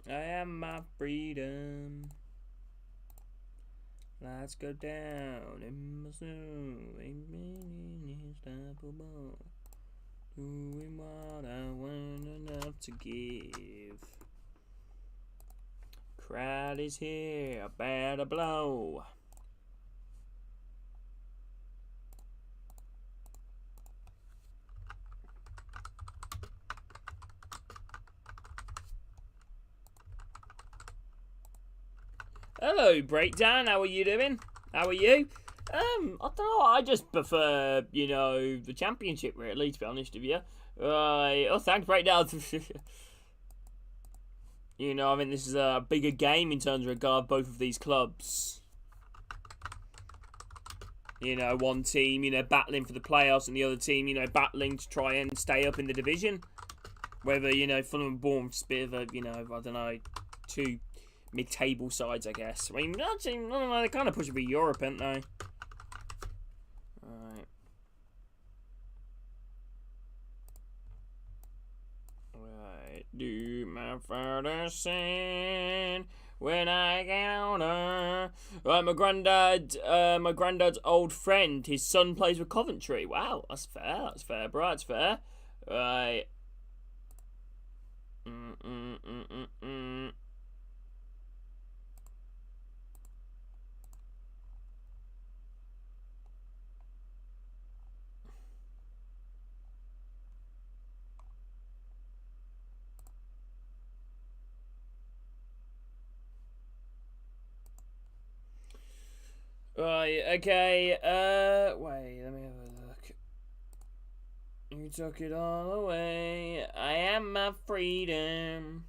I am my freedom. Lights go down in my soul. Ain't been unstoppable. Doing what I want enough to give. Crowd is here, better blow. Hello, Breakdown. How are you doing? How are you? I don't know. I just prefer, the championship, really, to be honest with you. Right. Oh, thanks, Breakdown. I mean, this is a bigger game in terms of regard both of these clubs. One team, battling for the playoffs, and the other team, battling to try and stay up in the division. Whether, Fulham and Bournemouth's a bit of a, I don't know, two mid-table sides, I guess. I mean, actually, no, they're kind of pushing for Europe, aren't they? Alright. Right. Do my father sin when I get older? Right, my granddad's old friend, his son plays with Coventry. Wow, that's fair, bro, that's fair. Right. Right, okay, wait, let me have a look. You took it all away, I am my freedom.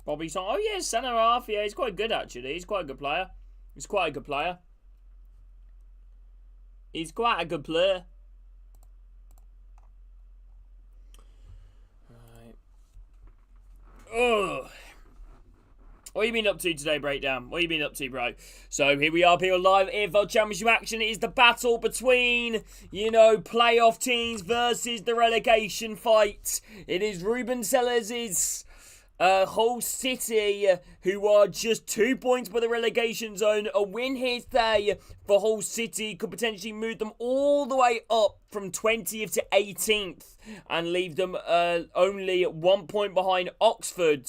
Bobby Song, oh yeah, centre half, yeah, he's quite good actually, he's quite a good player. He's quite a good player. Ugh. What have you been up to today, Breakdown? What have you been up to, bro? So here we are, people, live EFL Championship action. It is the battle between, playoff teams versus the relegation fight. It is Ruben Sellers' Hull City, who are just 2 points by the relegation zone. A win here today for Hull City could potentially move them all the way up from 20th to 18th and leave them only 1 point behind Oxford.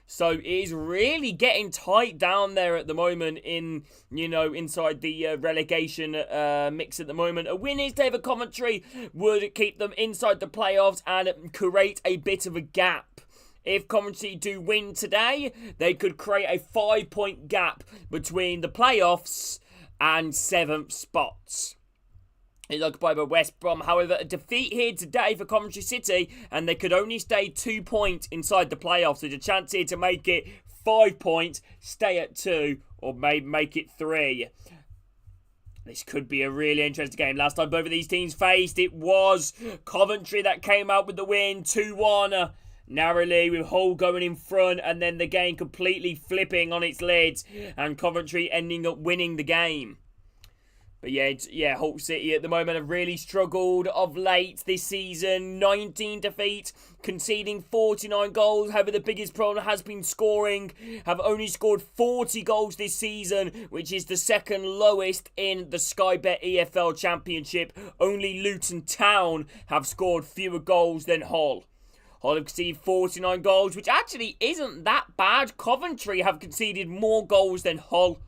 So it is really getting tight down there at the moment inside the relegation mix at the moment. A win here today for Coventry would keep them inside the playoffs and create a bit of a gap. If Coventry do win today, they could create a 5-point gap between the playoffs and 7th spots. It's occupied by West Brom. However, a defeat here today for Coventry City, and they could only stay 2 points inside the playoffs. There's a chance here to make it 5 points, stay at 2, or maybe make it 3. This could be a really interesting game. Last time both of these teams faced, it was Coventry that came out with the win, 2-1. Narrowly, with Hull going in front, and then the game completely flipping on its lid, and Coventry ending up winning the game. But Hull City at the moment have really struggled of late this season. 19 defeats, conceding 49 goals. However, the biggest problem has been scoring. Have only scored 40 goals this season, which is the second lowest in the Sky Bet EFL Championship. Only Luton Town have scored fewer goals than Hull. Hull have conceded 49 goals, which actually isn't that bad. Coventry have conceded more goals than Hull.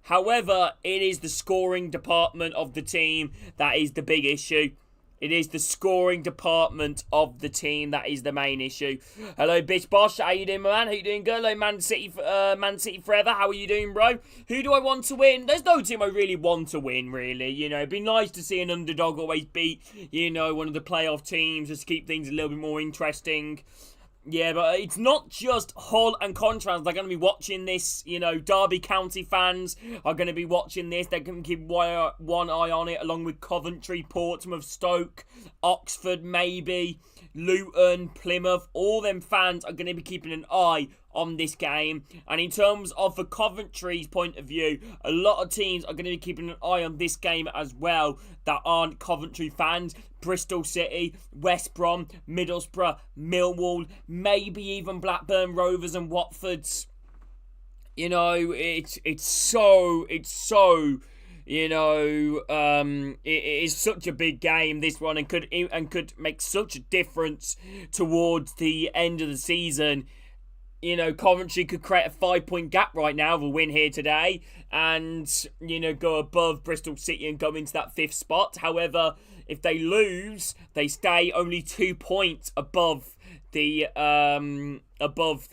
However, it is the scoring department of the team that is the big issue. It is the scoring department of the team that is the main issue. Hello, Bitch Bosh. How you doing, my man? How you doing? Good. Hello, Man City Forever. How are you doing, bro? Who do I want to win? There's no team I really want to win, really. It'd be nice to see an underdog always beat, one of the playoff teams, just to keep things a little bit more interesting. Yeah, but it's not just Hull and Contrans. They're going to be watching this. Derby County fans are going to be watching this. They're going to keep one eye on it, along with Coventry, Portsmouth, Stoke, Oxford, maybe, Luton, Plymouth. All them fans are going to be keeping an eye on this game. And in terms of the Coventry's point of view, a lot of teams are going to be keeping an eye on this game as well that aren't Coventry fans. Bristol City, West Brom, Middlesbrough, Millwall, maybe even Blackburn Rovers and Watford's. You know, it's so you know, it is such a big game, this one, and could make such a difference towards the end of the season. You know, Coventry could create a 5-point gap right now with a win here today and, you know, go above Bristol City and go into that 5th spot. However, if they lose, they stay only 2 points above the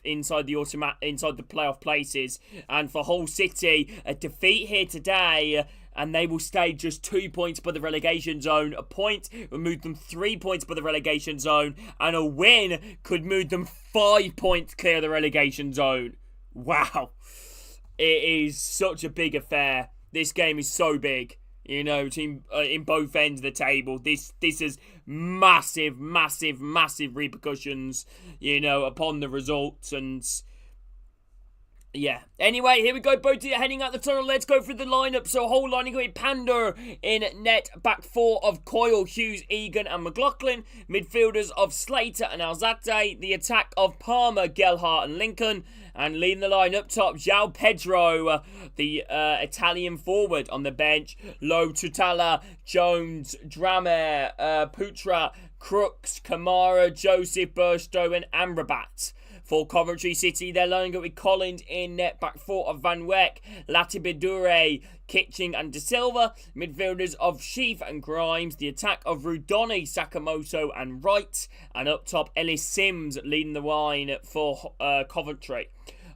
inside the playoff places. And for Hull City, a defeat here today and they will stay just 2 points above the relegation zone. A point will move them 3 points above the relegation zone, and a win could move them 5 points clear of the relegation zone. Wow. It is such a big affair. This game is so big. You know, in both ends of the table. This has massive repercussions, you know, upon the results. And yeah. Anyway, here we go. Both heading out the tunnel. Let's go through the lineup. So, whole lining with Pander in net. Back 4 of Coyle, Hughes, Egan and McLaughlin. Midfielders of Slater and Alzate. The attack of Palmer, Gelhardt and Lincoln. And leading the line up top, João Pedro, the Italian forward. On the bench, Lowe, Tutala, Jones, Drame, Putra, Crooks, Kamara, Joseph, Burstow and Amrabat. For Coventry City, they're lining up with Collins in net. Back 4 of Van Wyk, Latibidure, Kitching and De Silva. Midfielders of Sheaf and Grimes. The attack of Rudoni, Sakamoto and Wright. And up top, Ellis Sims leading the line for Coventry.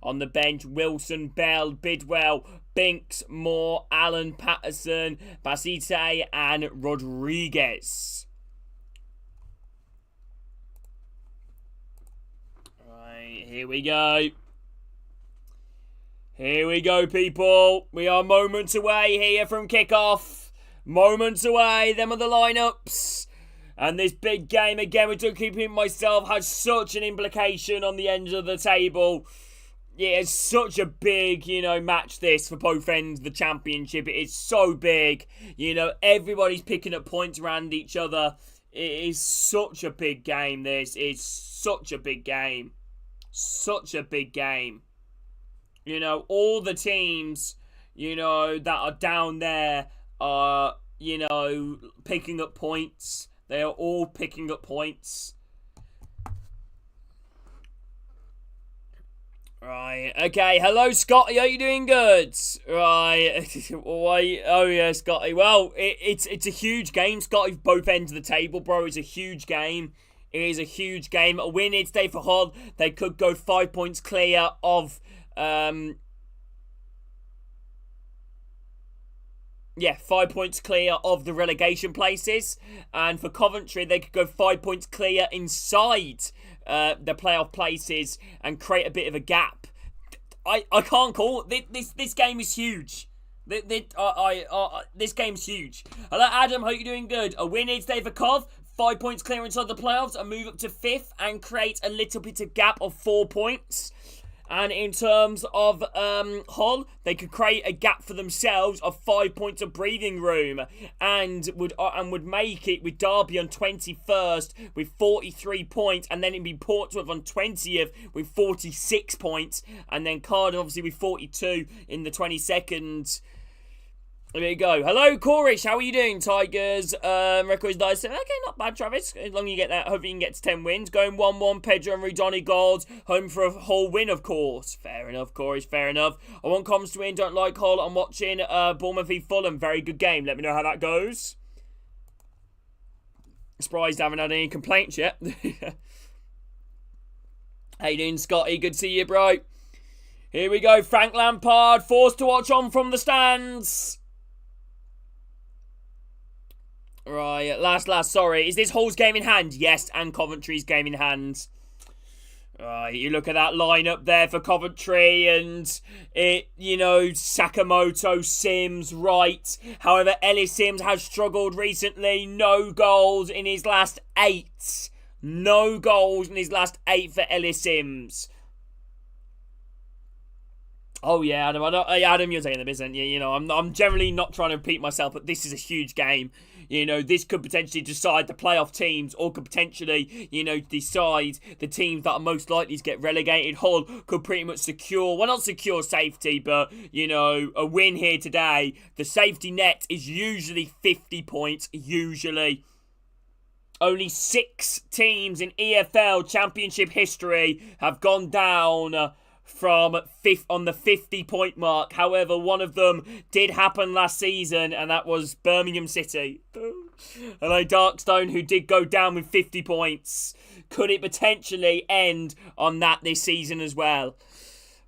On the bench, Wilson, Bell, Bidwell, Binks, Moore, Allen, Patterson, Basite and Rodriguez. Here we go. Here we go, people. We are moments away here from kickoff. Moments away. Them are the lineups. And this big game, again, we're keeping myself, has such an implication on the ends of the table. Yeah, it's such a big, you know, match this for both ends of the championship. It is so big. You know, everybody's picking up points around each other. It is such a big game, this. It's such a big game. Such a big game. You know, all the teams, you know, that are down there are, you know, picking up points. They are all picking up points. Right, okay, hello Scotty, are you doing good? Right, why? Oh yeah, Scotty, well, it's a huge game, Scotty, both ends of the table, bro, it's a huge game. It is a huge game. A win here today for Hull. They could go 5 points clear of 5 points clear of the relegation places. And for Coventry, they could go 5 points clear inside the playoff places and create a bit of a gap. I can't call it. This game is huge. This game's huge. Hello, Adam. Hope you're doing good. A win here today for Cov. 5 points clear inside the playoffs and move up to 5th and create a little bit of gap of 4 points. And in terms of Hull, they could create a gap for themselves of 5 points of breathing room and would make it with Derby on 21st with 43 points, and then it'd be Portsmouth on 20th with 46 points, and then Cardiff obviously with 42 in the 22nd. There you go. Hello, Corish. How are you doing, Tigers? Record is nice. Okay, not bad, Travis. As long as you get that, hopefully you can get to 10 wins. Going 1-1, Pedro and Rudoni goals. Home for a whole win, of course. Fair enough, Corish. Fair enough. I want Coms to win. Don't like Hull. I'm watching Bournemouth v Fulham. Very good game. Let me know how that goes. Surprised I haven't had any complaints yet. How you doing, Scotty? Good to see you, bro. Here we go. Frank Lampard forced to watch on from the stands. Right, last, sorry. Is this Hull's game in hand? Yes, and Coventry's game in hand. Right, you look at that lineup there for Coventry and it, you know, Sakamoto, Sims, Wright. However, Ellis Sims has struggled recently. No goals in his last 8. No goals in his last 8 for Ellis Sims. Oh yeah, Adam. Adam, you're taking the piss, aren't you? You know, I'm generally not trying to repeat myself, but this is a huge game. You know, this could potentially decide the playoff teams, or could potentially, you know, decide the teams that are most likely to get relegated. Hull could pretty much secure, well, not secure safety, but, you know, a win here today. The safety net is usually 50 points, usually. Only 6 teams in EFL Championship history have gone down from on the 50-point mark. However, one of them did happen last season, and that was Birmingham City. Hello, Darkstone, who did go down with 50 points. Could it potentially end on that this season as well?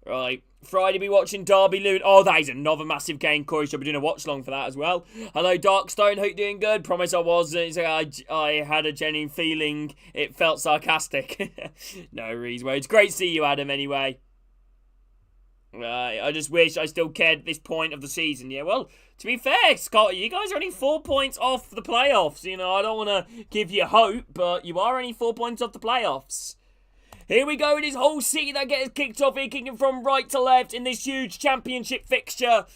Right. Friday, be watching Derby Luton. Oh, that is another massive game. Corey should be doing a watch long for that as well. Hello, Darkstone. Hope you're doing good. Promise I was. I had a genuine feeling it felt sarcastic. No reason. Well, it's great to see you, Adam, anyway. I just wish I still cared at this point of the season. Yeah, well, to be fair, Scott, you guys are only 4 points off the playoffs. You know, I don't want to give you hope, but you are only 4 points off the playoffs. Here we go, it is Hull City that gets kicked off here, kicking from right to left in this huge championship fixture.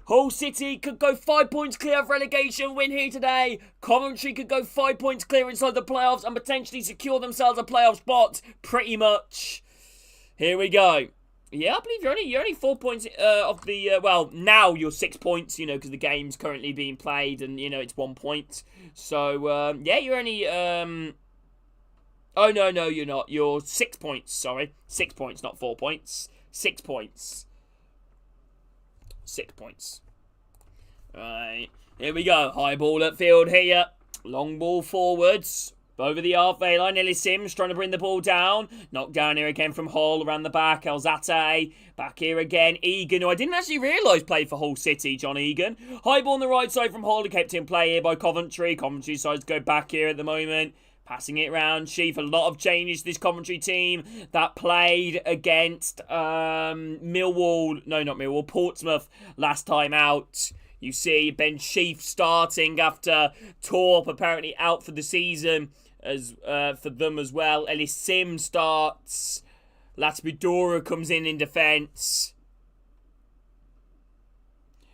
Hull City could go 5 points clear of relegation, win here today. Coventry could go 5 points clear inside the playoffs and potentially secure themselves a playoff spot, pretty much. Here we go. Yeah, I believe you're only 4 points off the, well, now you're 6 points, you know, because the game's currently being played and, you know, it's 1 point. So, yeah, you're only, oh, no, you're not. You're 6 points, sorry. 6 points, not 4 points. 6 points. 6 points. Right, here we go. High ball upfield here. Long ball forwards. Over the halfway line, Ellis Sims trying to bring the ball down. Knocked down here again from Hull, around the back. Elzate, back here again. Egan, who I didn't actually realise played for Hull City, John Egan. High ball on the right side from Hull, kept in play here by Coventry. Coventry decides to go back here at the moment. Passing it around. Sheaf, a lot of changes to this Coventry team that played against Portsmouth last time out. You see Ben Sheaf starting after Torp apparently out for the season as for them as well. Ellis Sim starts. Latibidora comes in defence.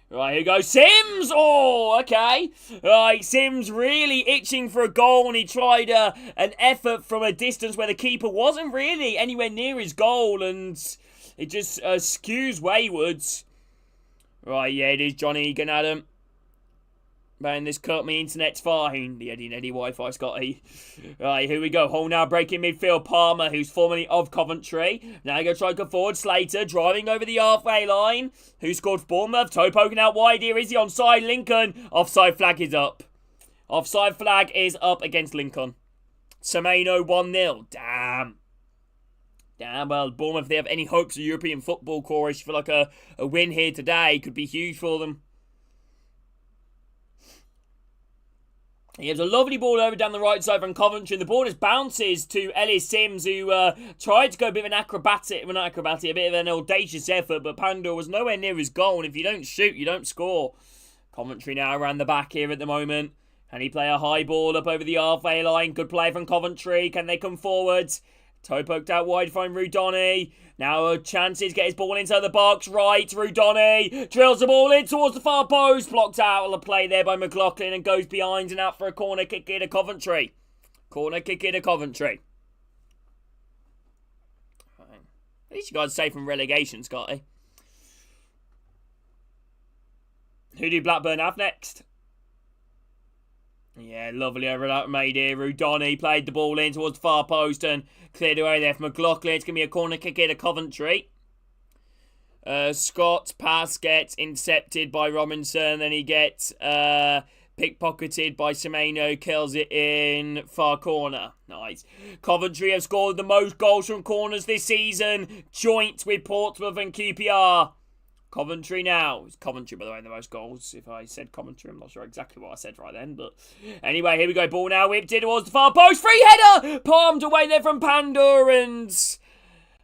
Right, here goes Sims. Oh, okay. Right, Sims really itching for a goal, and he tried an effort from a distance where the keeper wasn't really anywhere near his goal, and it just skews waywards. Right, yeah, it is John Egan, Adam. Man, this cut me internet's fine. The Eddie Wi-Fi, Scotty. Right, here we go. Hull now breaking midfield. Palmer, who's formerly of Coventry. Now going to try to go forward. Slater driving over the halfway line. Who scored for Bournemouth? Toe poking out wide here. Is he onside? Lincoln. Offside flag is up. Offside flag is up against Lincoln. Semeno 1-0. Damn. Damn, well, Bournemouth, if they have any hopes of European football, Corey, I feel like a win here today could be huge for them. He has a lovely ball over down the right side from Coventry, and the ball just bounces to Ellis Sims, who tried to go a bit of an a bit of an audacious effort, but Pandor was nowhere near his goal, and if you don't shoot, you don't score. Coventry now around the back here at the moment. Can he play a high ball up over the halfway line? Good play from Coventry. Can they come forward? Toe poked out wide from Rudoni. Now chances, get his ball inside the box. Right, Rudoni drills the ball in towards the far post. Blocked out on the play there by McLaughlin and goes behind and out for a corner kick here to Coventry. Corner kick here to Coventry. At least you guys are safe from relegation, Scotty. Who do Blackburn have next? Yeah, lovely over that made here. Rudoni played the ball in towards the far post and cleared away there from McLaughlin. It's going to be a corner kick here to Coventry. Scott pass gets intercepted by Robinson. Then he gets pickpocketed by Semeno. Kills it in far corner. Nice. Coventry have scored the most goals from corners this season. Joint with Portsmouth and QPR. Coventry now. It's Coventry, by the way, the most goals. If I said Coventry, I'm not sure exactly what I said right then. But anyway, here we go. Ball now whipped in towards the far post. Free header! Palmed away there from Pandor and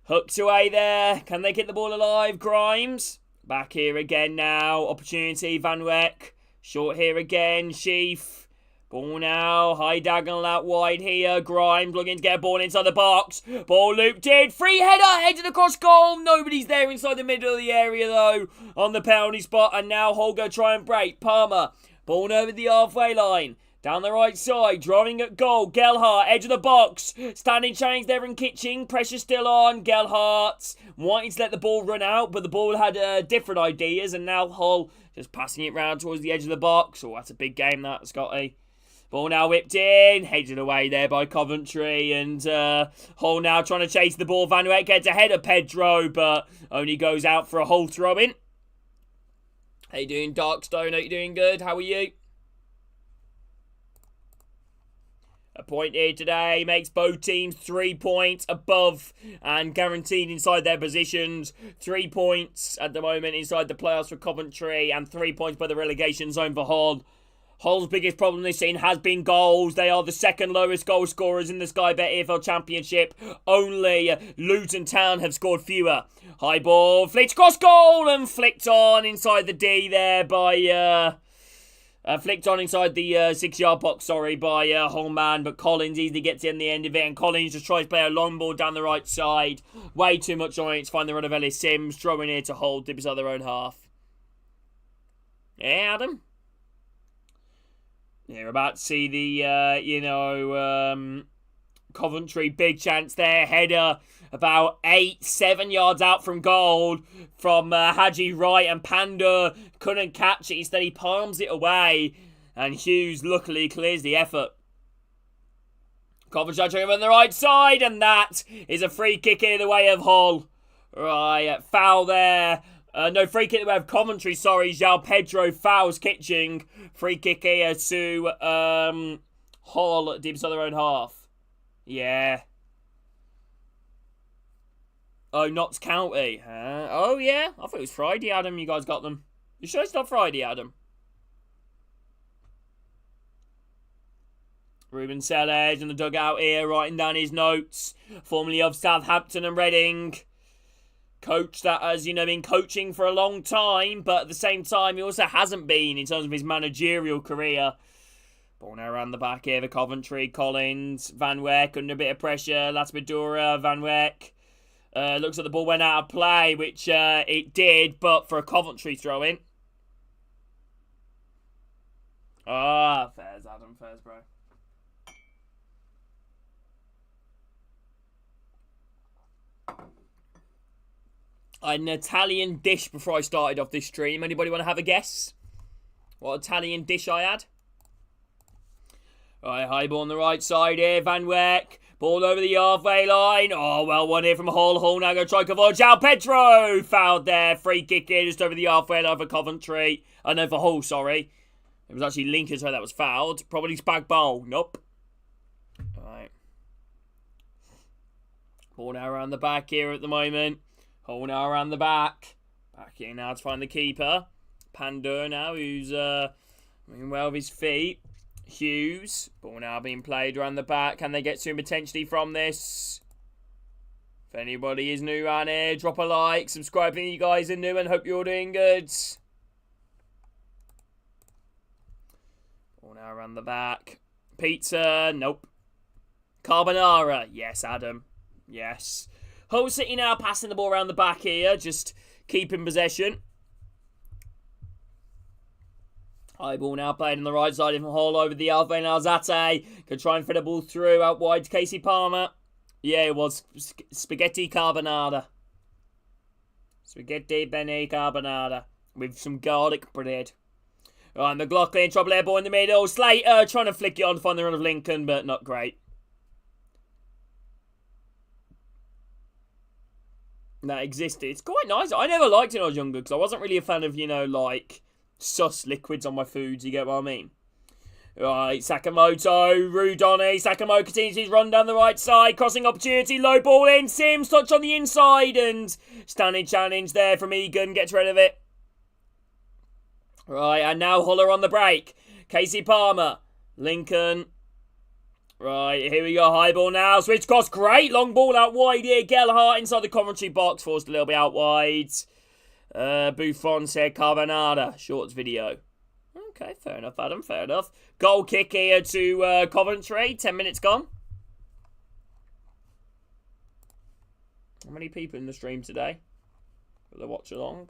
hooked away there. Can they get the ball alive? Grimes. Back here again now. Opportunity. Van Weck. Short here again. Sheaf. Ball now, high diagonal out wide here. Grimes looking to get a ball inside the box. Ball looped in, free header, headed across goal. Nobody's there inside the middle of the area though, on the penalty spot. And now Holger try and break. Palmer, ball over the halfway line. Down the right side, driving at goal. Gelhardt, edge of the box. Standing change there in Kitching. Pressure still on. Gelhardt wanting to let the ball run out, but the ball had different ideas. And now Hull just passing it round towards the edge of the box. Oh, that's a big game, that, Scotty. Ball now whipped in. Headed away there by Coventry. And Hull now trying to chase the ball. Van Wyk gets ahead of Pedro, but only goes out for a Hull throw-in. How you doing, Darkstone? Are you doing good? How are you? A point here today makes both teams 3 points above and guaranteed inside their positions. 3 points at the moment inside the playoffs for Coventry and 3 points by the relegation zone for Hull. Hull's biggest problem this season has been goals. They are the second lowest goal scorers in the Sky Bet EFL Championship. Only Luton Town have scored fewer. High ball, flicked across goal and flicked on inside the D there by... flicked on inside the 6-yard box, by Holman, but Collins easily gets in the end of it, and Collins just tries to play a long ball down the right side. Way too much on it to find the run of Ellis Sims, throwing here to hold, dip inside their own half. Yeah, Adam? Yeah, we're about to see the, Coventry, big chance there, header about 7 yards out from goal from Haji Wright, and Panda couldn't catch it. Instead, he palms it away, and Hughes luckily clears the effort. Coventry trying on the right side, and that is a free kick in the way of Hull. Right, foul there. No, free kick in the way of Coventry, sorry. João Pedro fouls Kitching. Free kick here to Hull, deep inside their own half. Yeah. Oh, Notts County. Oh, yeah. I thought it was Friday, Adam. You guys got them. You sure it's not Friday, Adam? Ruben Sellers in the dugout here, writing down his notes. Formerly of Southampton and Reading. Coach that has, been coaching for a long time, but at the same time, he also hasn't been in terms of his managerial career. Ball now around the back here, the Coventry, Collins, Van Wyk under a bit of pressure, Laspadura, Van Wyk. Looks like the ball went out of play, which it did, but for a Coventry throw-in. Ah, fairs, Adam, fairs, bro. I had an Italian dish before I started off this stream. Anybody want to have a guess? What Italian dish I had? Right, high ball on the right side here. Van Wyk. Ball over the halfway line. Oh, well, one here from Hull. Hull now going to try cover. João Pedro fouled there. Free kick here just over the halfway line for Coventry. No, for Hull, sorry. It was actually Lincoln that was fouled. Probably Spag Bowl. Nope. Right. Ball now around the back here at the moment. Hull now around the back. Back in now to find the keeper. Pandur now, who's doing well with his feet. Hughes. Ball now being played around the back. Can they get to him potentially from this? If anybody is new around here, drop a like. Subscribe if you guys are new and hope you're doing good. Ball now around the back. Pizza. Nope. Carbonara. Yes, Adam. Yes. Hull City now passing the ball around the back here. Just keeping possession. High ball now played on the right side from Hull over the halfway. Now Zate could try and fit the ball through out wide to Casey Palmer. Yeah, it was spaghetti carbonara. Spaghetti bene carbonara with some garlic bread. Right, McLaughlin, trouble air ball in the middle. Slater trying to flick it on to find the run of Lincoln, but not great. That existed. It's quite nice. I never liked it when I was younger because I wasn't really a fan of, like sus liquids on my foods. You get what I mean? Right, Sakamoto, Rudoni. Sakamoto continues his run down the right side. Crossing opportunity, low ball in. Sims touch on the inside and standing challenge there from Egan. Gets rid of it. Right, and now Huller on the break. Casey Palmer. Lincoln. Right, here we go. High ball now. Switch cross. Great. Long ball out wide here. Gelhardt inside the Coventry box. Forced a little bit out wide. Buffon said Carbonara. Shorts video. Okay, fair enough, Adam, fair enough. Goal kick here to Coventry. 10 minutes gone. How many people in the stream today? Will they watch along?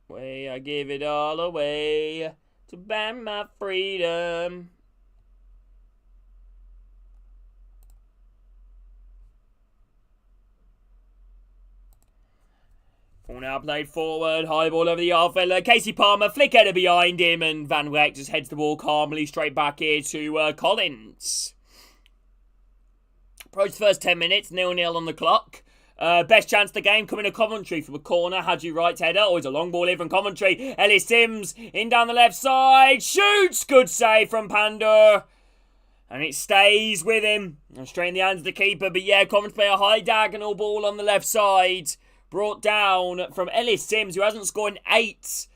Way I give it all away to buy my freedom. Ball now played forward, high ball over the half. Casey Palmer, flick header behind him, and Van Wyk just heads the ball calmly straight back here to Collins. Approach the first 10 minutes, 0-0 on the clock. Best chance of the game coming to Coventry from a corner. Hadji Wright's header. Always a long ball here from Coventry. Ellis Sims in down the left side. Shoots! Good save from Pander. And it stays with him. Straight in the hands of the keeper. But yeah, Coventry play a high diagonal ball on the left side. Brought down from Ellis Sims, who hasn't scored in 8.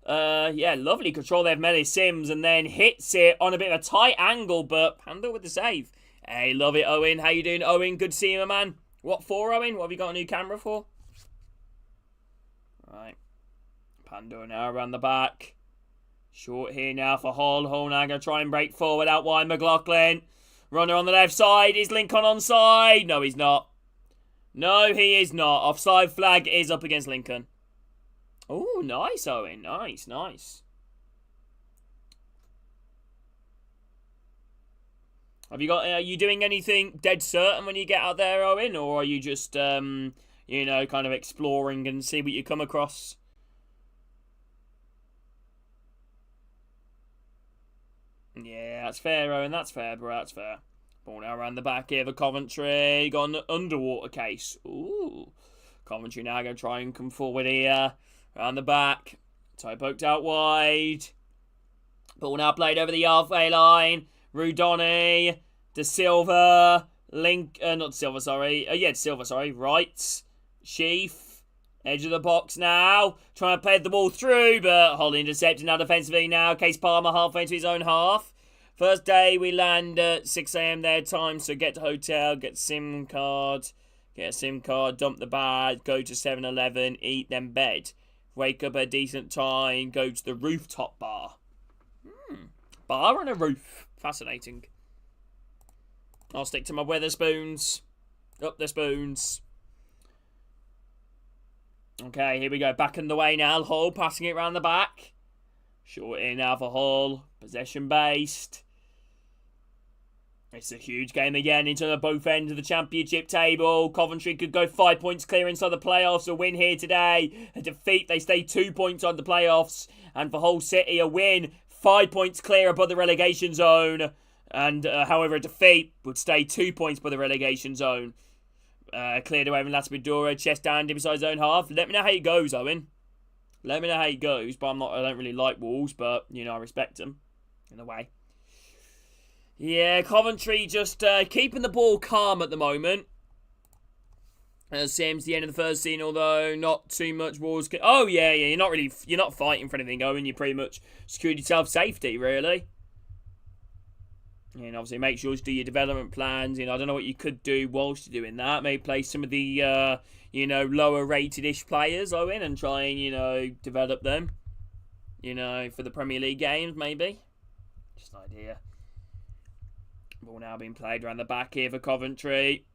Yeah, lovely control there from Ellis Sims. And then hits it on a bit of a tight angle. But Pander with the save. Hey, love it, Owen. How you doing, Owen? Good to see you, my man. What for, Owen? What have you got a new camera for? Right. Pando now around the back. Short here now for Hull. Hull now going to try and break forward out wide. McLaughlin. Runner on the left side. Is Lincoln onside? No, he's not. No, he is not. Offside flag is up against Lincoln. Oh, nice, Owen. Nice, nice. Have you got? Are you doing anything dead certain when you get out there, Owen, or are you just, you know, kind of exploring and see what you come across? Yeah, that's fair, Owen. That's fair, bro. That's fair. Ball now around the back here for Coventry. Got an underwater case. Ooh, Coventry now going to try and come forward here around the back. Toe poked out wide. Ball now played over the halfway line. Rudoni, De Silva, not De Silva, sorry. De Silva, sorry. Wright, Sheaf, edge of the box now. Trying to play the ball through, but Holly intercepted now defensively now. Case Palmer halfway into his own half. First day we land at 6 a.m. their time, so get to hotel, get a SIM card, dump the bag, go to 7-Eleven, eat, then bed. Wake up at a decent time, go to the rooftop bar. Bar on a roof. Fascinating. I'll stick to my Weatherspoons. Up the spoons. Okay, here we go. Back in the way now. Hull passing it round the back. Short in now for Hull. Possession based. It's a huge game again into the both ends of the championship table. Coventry could go 5 points clear inside the playoffs. A win here today. A defeat, they stay 2 points on the playoffs. And for Hull City, a win, 5 points clear above the relegation zone. And however, a defeat would stay 2 points above the relegation zone. Cleared away from Laspidura, chest down beside his own half. Let me know how it goes, Owen. Let me know how it goes. But I don't really like Wolves, but you know I respect them in a way. Yeah, Coventry just keeping the ball calm at the moment. Seems the end of the first scene, although not too much Wolves. Oh yeah, you're not fighting for anything, Owen. You pretty much secured yourself safety, really. And obviously make sure to do your development plans. I don't know what you could do whilst you're doing that. Maybe play some of the, lower rated-ish players, Owen, and try and, develop them. For the Premier League games, maybe. Just an idea. Ball now being played around the back here for Coventry.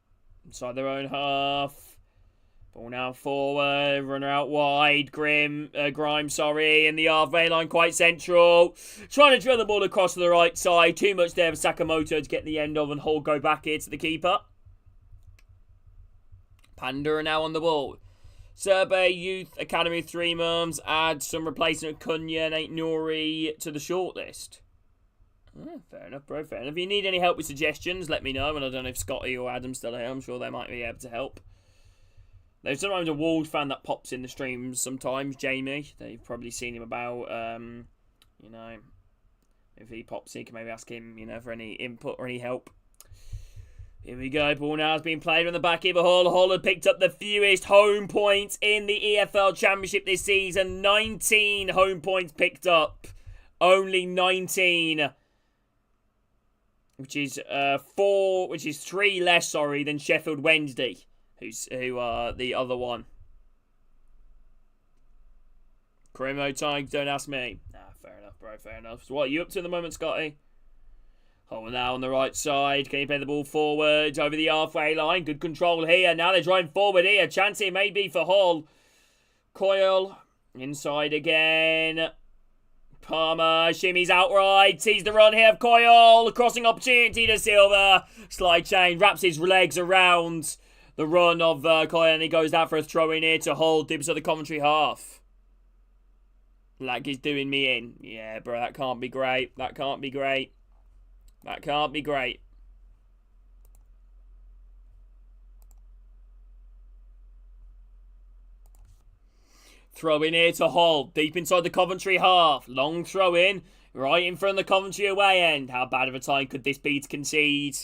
Inside their own half. Ball now forward. Runner out wide. Grimes, in the halfway line, quite central. Trying to drill the ball across to the right side. Too much there for Sakamoto to get the end of, and Hull go back here to the keeper. Panda are now on the ball. Serbe Youth Academy 3 mums. Add some replacement Cunha and Nouri to the shortlist. Fair enough, bro. Fair enough. If you need any help with suggestions, let me know. And I don't know if Scotty or Adam's still here. I'm sure they might be able to help. There's sometimes a Wolves fan that pops in the streams sometimes, Jamie. They've probably seen him about, if he pops in, you can maybe ask him, for any input or any help. Here we go. Ball now has been played on the back of Hull. Hull had picked up the fewest home points in the EFL Championship this season. 19 home points picked up. Only 19. Which is 3 less, than Sheffield Wednesday, who are the other one. Cremo time, don't ask me. Nah, fair enough, bro, fair enough. So what are you up to at the moment, Scotty? Oh, now on the right side. Can you play the ball forward over the halfway line? Good control here. Now they're driving forward here. Chance here maybe for Hull. Coyle. Inside again. Palmer. Shimmies outright. Sees the run here of Coyle. Crossing opportunity to Silva. Slide chain. Wraps his legs around the run of Coyle. And he goes out for a throw in here to Hull. Dips at the Coventry half. Like he's doing me in. Yeah, bro. That can't be great. That can't be great. That can't be great. Throw in here to Hull. Deep inside the Coventry half. Long throw in. Right in front of the Coventry away end. How bad of a time could this be to concede?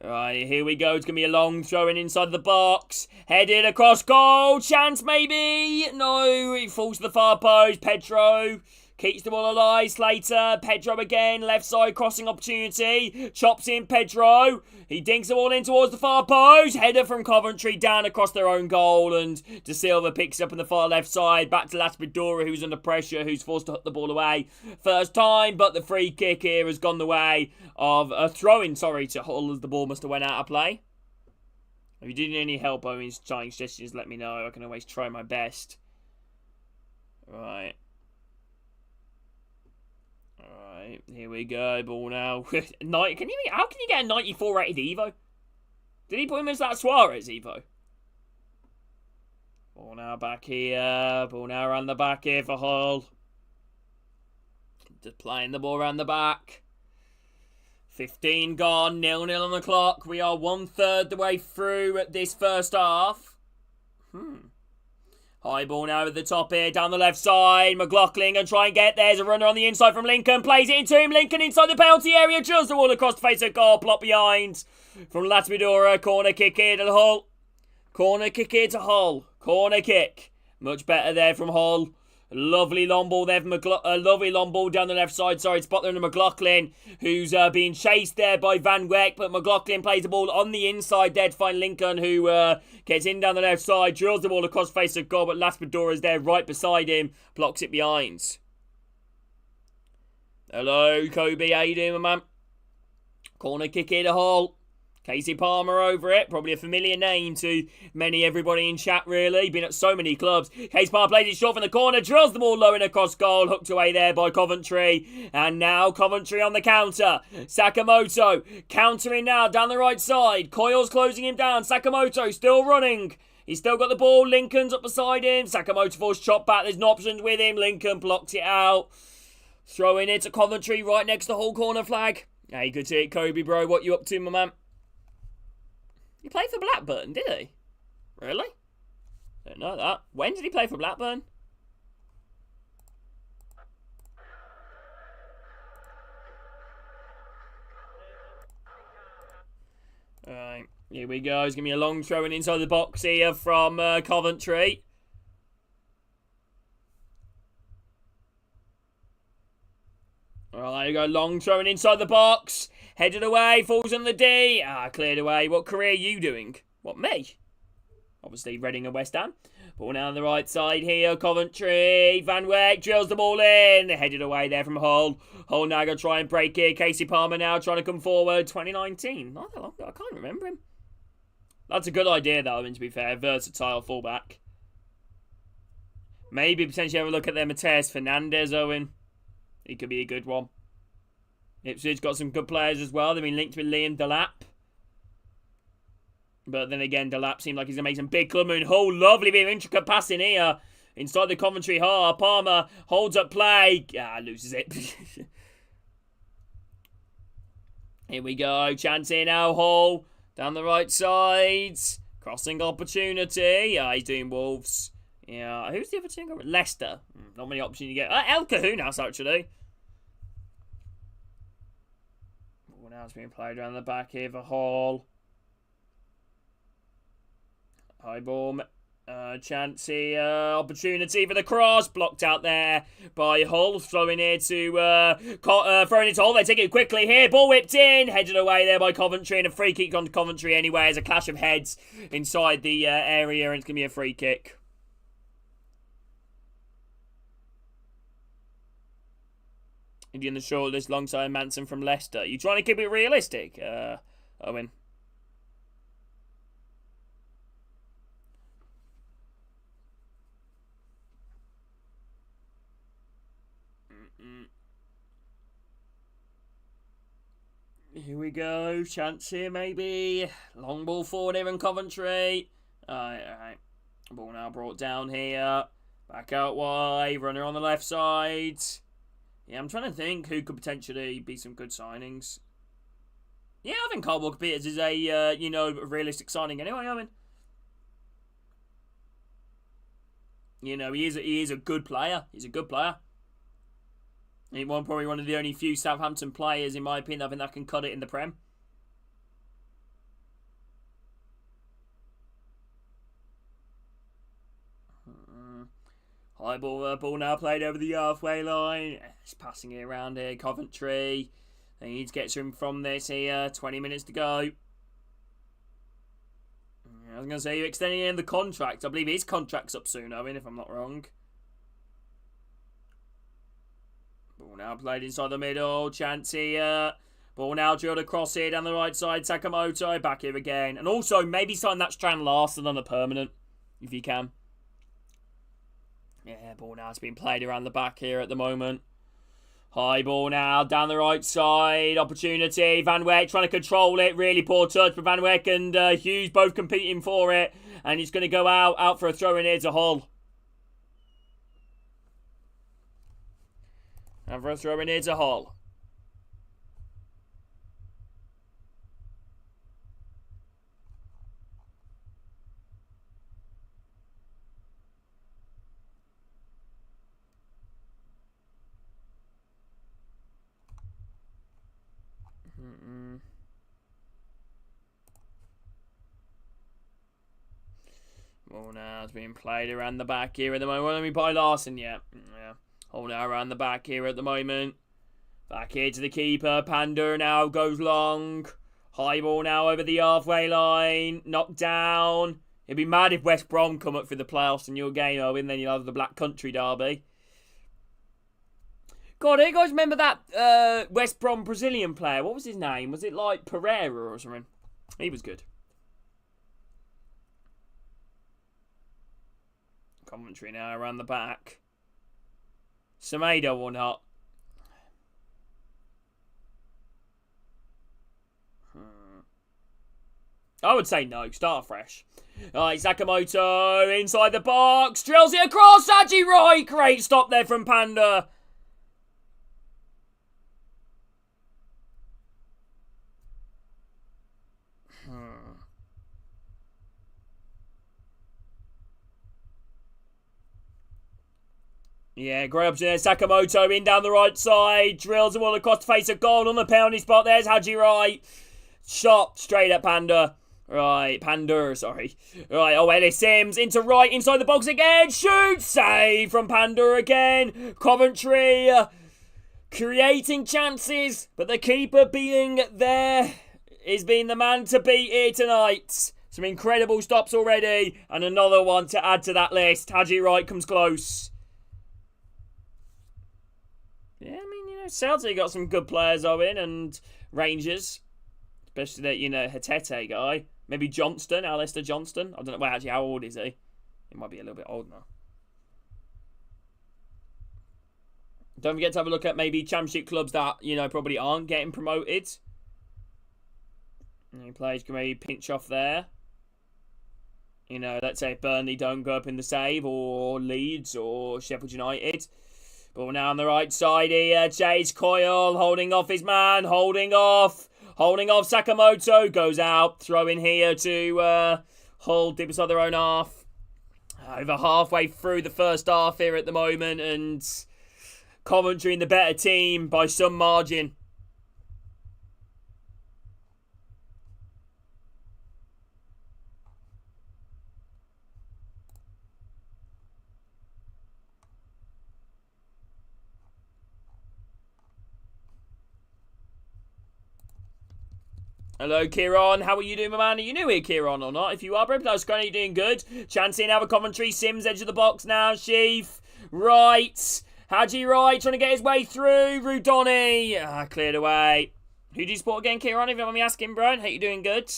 Right, here we go. It's going to be a long throw in inside the box. Headed across goal. Chance maybe. No, it falls to the far post. Pedro. Keeps the ball alive. Slater. Pedro again. Left side crossing opportunity. Chops in Pedro. He dinks the ball in towards the far post. Header from Coventry down across their own goal. And De Silva picks up on the far left side. Back to Laspedora, who's under pressure, who's forced to hut the ball away. First time, but the free kick here has gone the way of a throw-in, to Hull, as the ball must have went out of play. If you need any help, Owen's trying suggestions, let me know. I can always try my best. Right. Alright, here we go. Ball now. How can you get a 94 rated Evo? Did he put him as that Suarez Evo? Ball now back here. Ball now around the back here for Hull. Just playing the ball around the back. 15 gone. 0-0 on the clock. We are 1/3 the way through this first half. High ball now at the top here, down the left side. McLaughlin going to try and get there. There's a runner on the inside from Lincoln. Plays it into him. Lincoln inside the penalty area. Drills the wall across the face of goal. Plot behind from Laspedora. Corner kick here to Hull. Corner kick here to Hull. Corner kick. Much better there from Hull. Lovely long ball there from lovely long ball down the left side. Sorry, it's Butler and McLaughlin, who's being chased there by Van Weck. But McLaughlin plays the ball on the inside there to find Lincoln, who gets in down the left side, drills the ball across the face of goal. But Laspedora is there right beside him, blocks it behind. Hello, Kobe. How you doing, my man? Corner kick here to Hull. Casey Palmer over it. Probably a familiar name to everybody in chat, really. Been at so many clubs. Casey Palmer plays it short from the corner. Drills the ball low and across goal. Hooked away there by Coventry. And now Coventry on the counter. Sakamoto countering now down the right side. Coyle's closing him down. Sakamoto still running. He's still got the ball. Lincoln's up beside him. Sakamoto forced chop back. There's no options with him. Lincoln blocked it out. Throwing it to Coventry right next to the Hull corner flag. Hey, good to hit Kobe, bro. What you up to, my man? He played for Blackburn, did he? Really? Don't know that. When did he play for Blackburn? Alright, here we go. He's going to be a long throw in inside the box here from Coventry. Alright, there you go. Long throwing inside the box. Headed away, falls on the D. Cleared away. What career are you doing? What, me? Obviously, Reading and West Ham. Ball now on the right side here. Coventry. Van Weck drills the ball in. Headed away there from Hull. Hull now going to try and break it. Casey Palmer now trying to come forward. 2019. Not that long ago. I can't remember him. That's a good idea, though, I mean, to be fair. Versatile fullback. Maybe potentially have a look at their Mateus Fernandez, Owen. He could be a good one. Ipswich got some good players as well. They've been linked with Liam Delap. But then again, Delap seemed like he's going to make some big club move. Hull, lovely bit of intricate passing here. Inside the Coventry half. Palmer holds up play. Loses it. Here we go. Chance here now, Hull. Down the right side. Crossing opportunity. He's doing Wolves. Yeah, who's the other team? Leicester. Not many options you get. El Cajunas, actually. Well, now it's being played around the back here for Hall. High ball. Chance here. Opportunity for the cross. Blocked out there by Hull. Throwing here to throwing it to Hull. They take it quickly here. Ball whipped in. Headed away there by Coventry. And a free kick on Coventry anyway. As a clash of heads inside the area. And it's going to be a free kick. in the shortlist alongside Manson from Leicester. You trying to keep it realistic, Owen? Here we go. Chance here, maybe. Long ball forward here in Coventry. Alright. Ball now brought down here. Back out wide. Runner on the left side. Yeah, I'm trying to think who could potentially be some good signings. Yeah, I think Carl Walker-Peters is a, realistic signing anyway, I mean. He is a good player. He's a good player. He's probably one of the only few Southampton players, in my opinion, I think that can cut it in the Prem. High ball now played over the halfway line. It's passing it around here. Coventry. They need to get to him from this here. 20 minutes to go. I was going to say, you're extending in the contract. I believe his contract's up soon, Owen, if I'm not wrong. Ball now played inside the middle. Chance here. Ball now drilled across here down the right side. Sakamoto back here again. And also, maybe sign that Strand Larson on a permanent, if you can. Yeah, ball now has been played around the back here at the moment. High ball now, down the right side. Opportunity. Van Wyk trying to control it. Really poor touch. But Van Wyk and Hughes both competing for it. And he's going to go out for a throw in here to Hull. And for a throw in here to Hull. Ball now is being played around the back here at the moment. Let me buy Larson yet. Yeah. Hold now around the back here at the moment. Back here to the keeper. Panda now goes long. High ball now over the halfway line. Knocked down. It'd be mad if West Brom come up through the playoffs in your game, Owen. Then you'll have the Black Country derby. God, do you guys remember that West Brom Brazilian player? What was his name? Was it like Pereira or something? He was good. Coventry now around the back. Semedo or not? I would say no. Start fresh. Alright, Sakamoto inside the box. Drills it across. Haji Wright. Great stop there from Panda. Yeah, great option there. Sakamoto in down the right side. Drills the one across the face of goal on the penalty spot. There's Haji Wright. Shot straight at Panda. Right, Panda, sorry. Right, Ellis Sims into right, inside the box again. Shoot, save from Panda again. Coventry creating chances, but the keeper being there is being the man to beat here tonight. Some incredible stops already, and another one to add to that list. Haji Wright comes close. Yeah, I mean, Celtic got some good players, Owen, and Rangers. Especially that, Hetete guy. Maybe Johnston, Alistair Johnston. I don't know. Well, actually, how old is he? He might be a little bit old now. Don't forget to have a look at maybe Championship clubs that, probably aren't getting promoted. Any players can maybe pinch off there. Let's say Burnley don't go up in the save, or Leeds, or Sheffield United. Ball now on the right side here. Chase Coyle holding off his man. Holding off Sakamoto. Goes out. Throw in here to Hull. Dip inside their own half. Over halfway through the first half here at the moment. And Coventry in the better team by some margin. Hello, Kieran. How are you doing, my man? Are you new here, Kieran, or not? If you are, bro, that's great. You're doing good. Chance in, have a Coventry. Sims, edge of the box now. Sheaf. Right. Haji Wright trying to get his way through. Rudoni. Cleared away. Who do you support again, Kieran? If you don't mind me asking, bro. Hope you're doing good.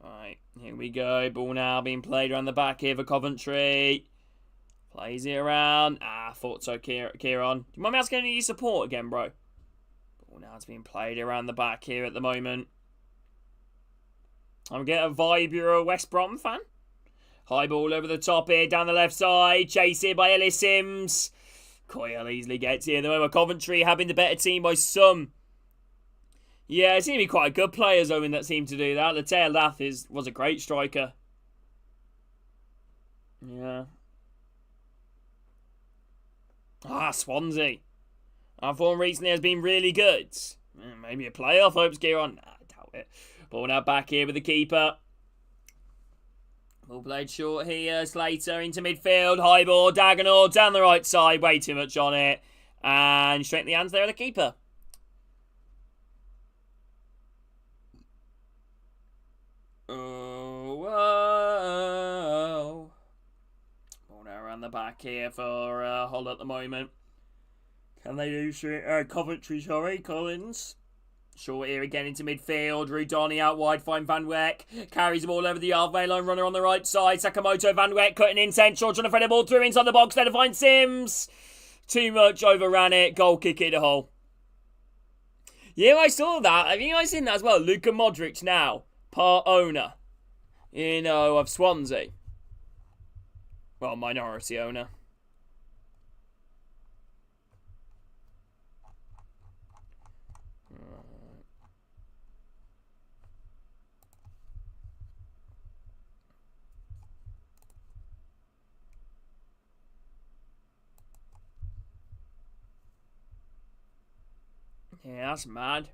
Right, here we go. Ball now being played around the back here for Coventry. Plays it around. Thought so, Kieran. Do you mind me asking who you support again, bro? Ball now it's being played around the back here at the moment. I'm getting a vibe you're a West Brom fan. High ball over the top here, down the left side. Chased here by Ellis Sims. Coyle easily gets here. At the moment, Coventry having the better team by some. Yeah, it seems to be quite good players, Owen, that seem to do that. Latea Lath was a great striker. Yeah. Swansea. Our form recently has been really good. Maybe a playoff hopes gear on. I doubt it. Ball now back here with the keeper. Ball played short here. Slater into midfield. High ball, diagonal, down the right side. Way too much on it. And straight in the hands there of the keeper. Oh. Ball now around the back here for Hull at the moment. Can they do Coventry, sorry, Collins. Short here again into midfield. Rudoni out wide. Find Van Weck. Carries the ball over the halfway line. Runner on the right side. Sakamoto, Van Weck cutting in central. Trying to thread the ball through inside the box there to find Sims. Too much. Overran it. Goal kick in the hole. Yeah, I saw that. Have you guys seen that as well? Luka Modric now. Part owner. Of Swansea. Well, minority owner. Yeah, that's mad.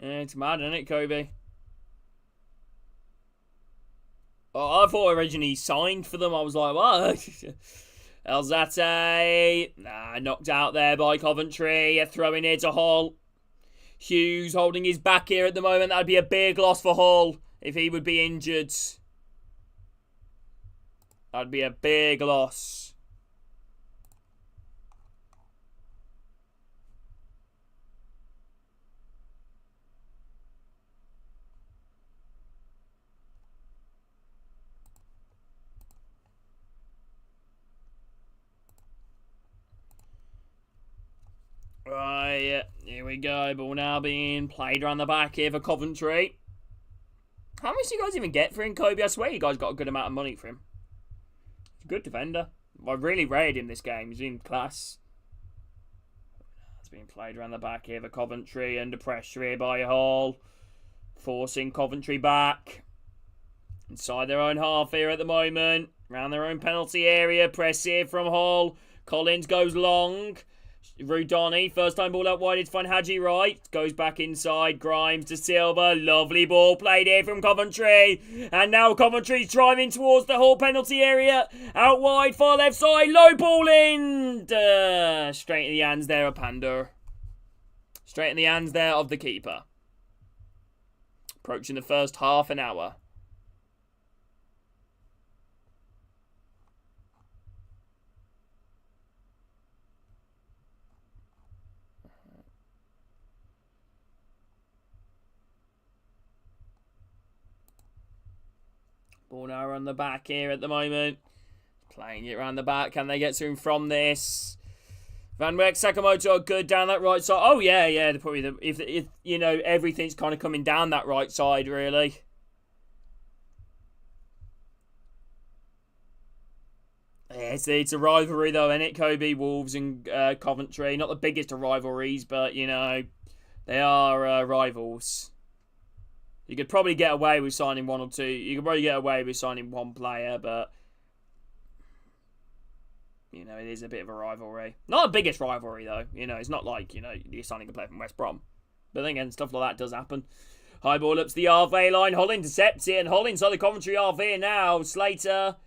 Yeah, it's mad, isn't it, Kobe? Oh, I thought originally he signed for them. I was like, what? Elzate. Knocked out there by Coventry. Throwing here to Hull. Hughes holding his back here at the moment. That'd be a big loss for Hull if he would be injured. That'd be a big loss. Right, here we go. Ball now being played around the back here for Coventry. How much do you guys even get for him, Kobe? I swear you guys got a good amount of money for him. He's a good defender. I really rated him this game. He's in class. It's being played around the back here for Coventry. Under pressure here by Hull. Forcing Coventry back. Inside their own half here at the moment. Around their own penalty area. Press here from Hull. Collins goes long. Rudoni, first time ball out wide, it's find Haji Wright. Goes back inside, Grimes to Silva. Lovely ball played here from Coventry. And now Coventry's driving towards the Hull penalty area. Out wide, far left side, low ball in. Straight in the hands there of Pander. Straight in the hands there of the keeper. Approaching the first half an hour. Ball now on the back here at the moment. Playing it around the back. Can they get to him from this? Van Weck, Sakamoto, good down that right side. Oh, yeah. Probably if everything's kind of coming down that right side, really. Yeah, it's a rivalry, though, isn't it? Kobe, Wolves and Coventry. Not the biggest of rivalries, but, they are rivals. You could probably get away with signing one or two. You could probably get away with signing one player, but it is a bit of a rivalry. Not the biggest rivalry, though. It's not like, you're signing a player from West Brom. But then again, stuff like that does happen. High ball up to the halfway line. Hull intercepts it, and Hull inside the Coventry half here now. Slater.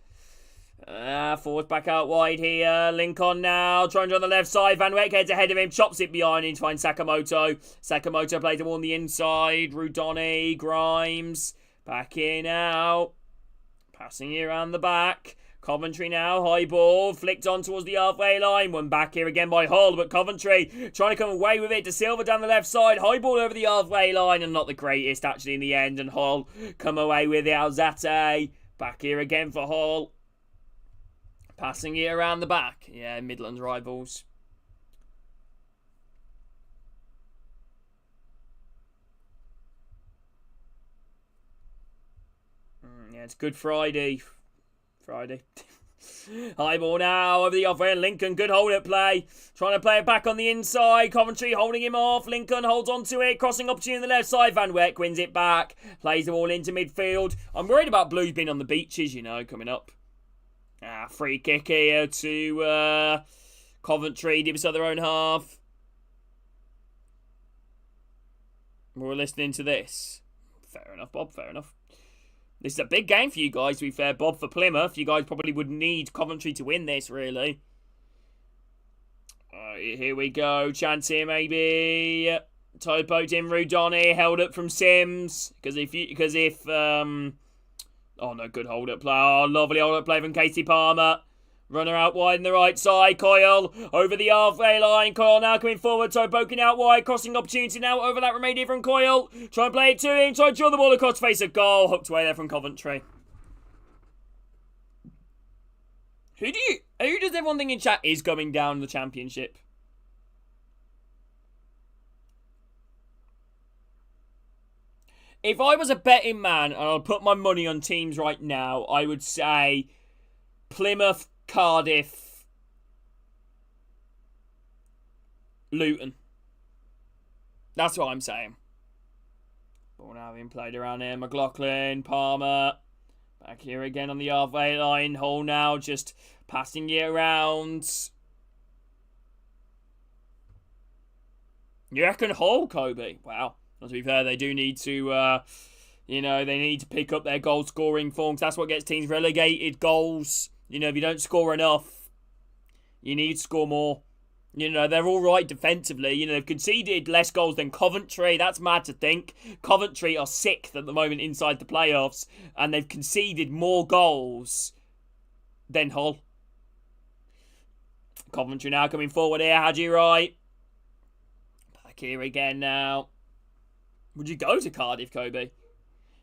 Forwards back out wide here. Lincoln now. Trying to on the left side. Van Weck heads ahead of him. Chops it behind him to find Sakamoto. Sakamoto plays the ball on the inside. Rudoni. Grimes. Back in now. Passing here around the back. Coventry now, high ball, flicked on towards the halfway line. One back here again by Hull, but Coventry trying to come away with it. De Silva down the left side, high ball over the halfway line, and not the greatest actually in the end. And Hull come away with it. Alzate back here again for Hull. Passing it around the back. Yeah, Midlands rivals. Yeah, it's Good Friday. High ball now over the halfway. Lincoln, good hold at play. Trying to play it back on the inside. Coventry holding him off. Lincoln holds on to it. Crossing opportunity on the left side. Van Weck wins it back. Plays the ball into midfield. I'm worried about Blues being on the beaches, coming up. Free kick here to Coventry. Deep inside their own half. We're listening to this. Fair enough, Bob. Fair enough. This is a big game for you guys, to be fair, Bob, for Plymouth. You guys probably would need Coventry to win this, really. Here we go. Chance here, maybe. Topo, Tim Rudoni, held up from Sims. Oh, no, good hold-up play. Oh, lovely hold-up play from Casey Palmer. Runner out wide on the right side. Coyle over the halfway line. Coyle now coming forward. So poking out wide. Crossing opportunity now. Overlap remaining from Coyle. Try and play it to him. Try and draw the ball across face of goal. Hooked away there from Coventry. Who does everyone think in chat is going down the championship? If I was a betting man and I'll put my money on teams right now, I would say Plymouth, Cardiff, Luton. That's what I'm saying. Ball now being played around here. McLaughlin, Palmer. Back here again on the halfway line. Hull now just passing it around. You reckon Hull, Kobe? Wow. Well, to be fair, they do need to, they need to pick up their goal scoring form. That's what gets teams relegated. Goals. If you don't score enough, you need to score more. They're all right defensively. They've conceded less goals than Coventry. That's mad to think. Coventry are 6th at the moment inside the playoffs, and they've conceded more goals than Hull. Coventry now coming forward here. Hadji right. Back here again now. Would you go to Cardiff, Kobe?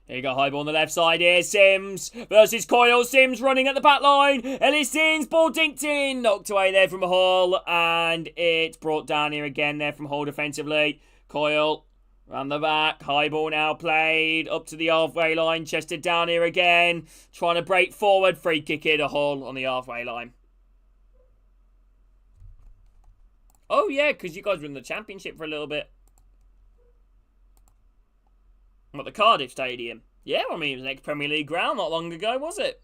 Here you go, high ball on the left side here. Sims versus Coyle. Sims running at the back line. Ellis Sims, ball dinked in. Knocked away there from Hull. And it's brought down here again there from Hull defensively. Coyle around the back. High ball now played up to the halfway line. Chested down here again. Trying to break forward. Free kick here to Hull on the halfway line. Oh, yeah, because you guys were in the championship for a little bit. What, the Cardiff Stadium? Yeah, it was an ex-Premier League ground not long ago, was it?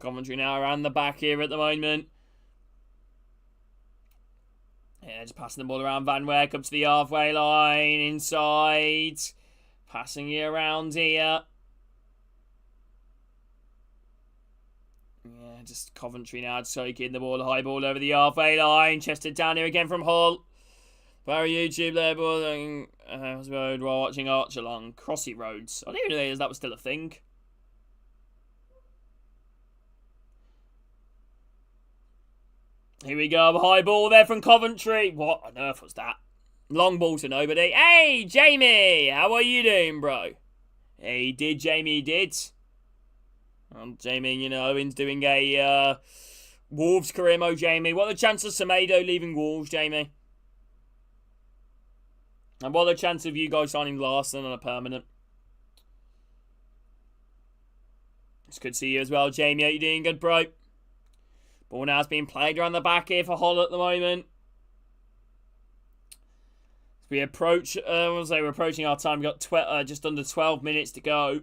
Coventry now around the back here at the moment. Yeah, just passing the ball around. Van Weck up to the halfway line. Inside. Passing it around here. Yeah, just Coventry now taking the ball. High ball over the halfway line. Chested down here again from Hull. Via YouTube there, boy. Road while watching Arch along Crossy Roads. I didn't even know that was still a thing. Here we go. High ball there from Coventry. What on earth was that? Long ball to nobody. Hey, Jamie! How are you doing, bro? He did, Jamie, he did. Jamie, Owen's doing a Wolves career mode, Jamie. What are the chances of Semedo leaving Wolves, Jamie? And what are the chances of you guys signing Larson on a permanent? It's good to see you as well, Jamie. Are you doing good, bro? Ball now is being played around the back here for Hull at the moment. As we approach, we're approaching our time. We've got just under 12 minutes to go.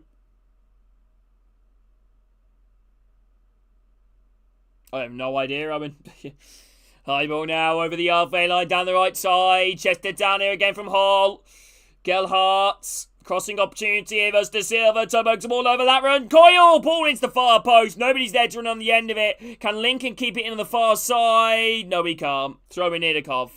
I have no idea, Robin. High ball now over the halfway line down the right side. Chested down here again from Hall. Gelhardt. Crossing opportunity here versus De Silva. Turbo's the ball over that run. Coyle. Ball into the far post. Nobody's there to run on the end of it. Can Lincoln keep it in on the far side? No, he can't. Throwing near to Cov.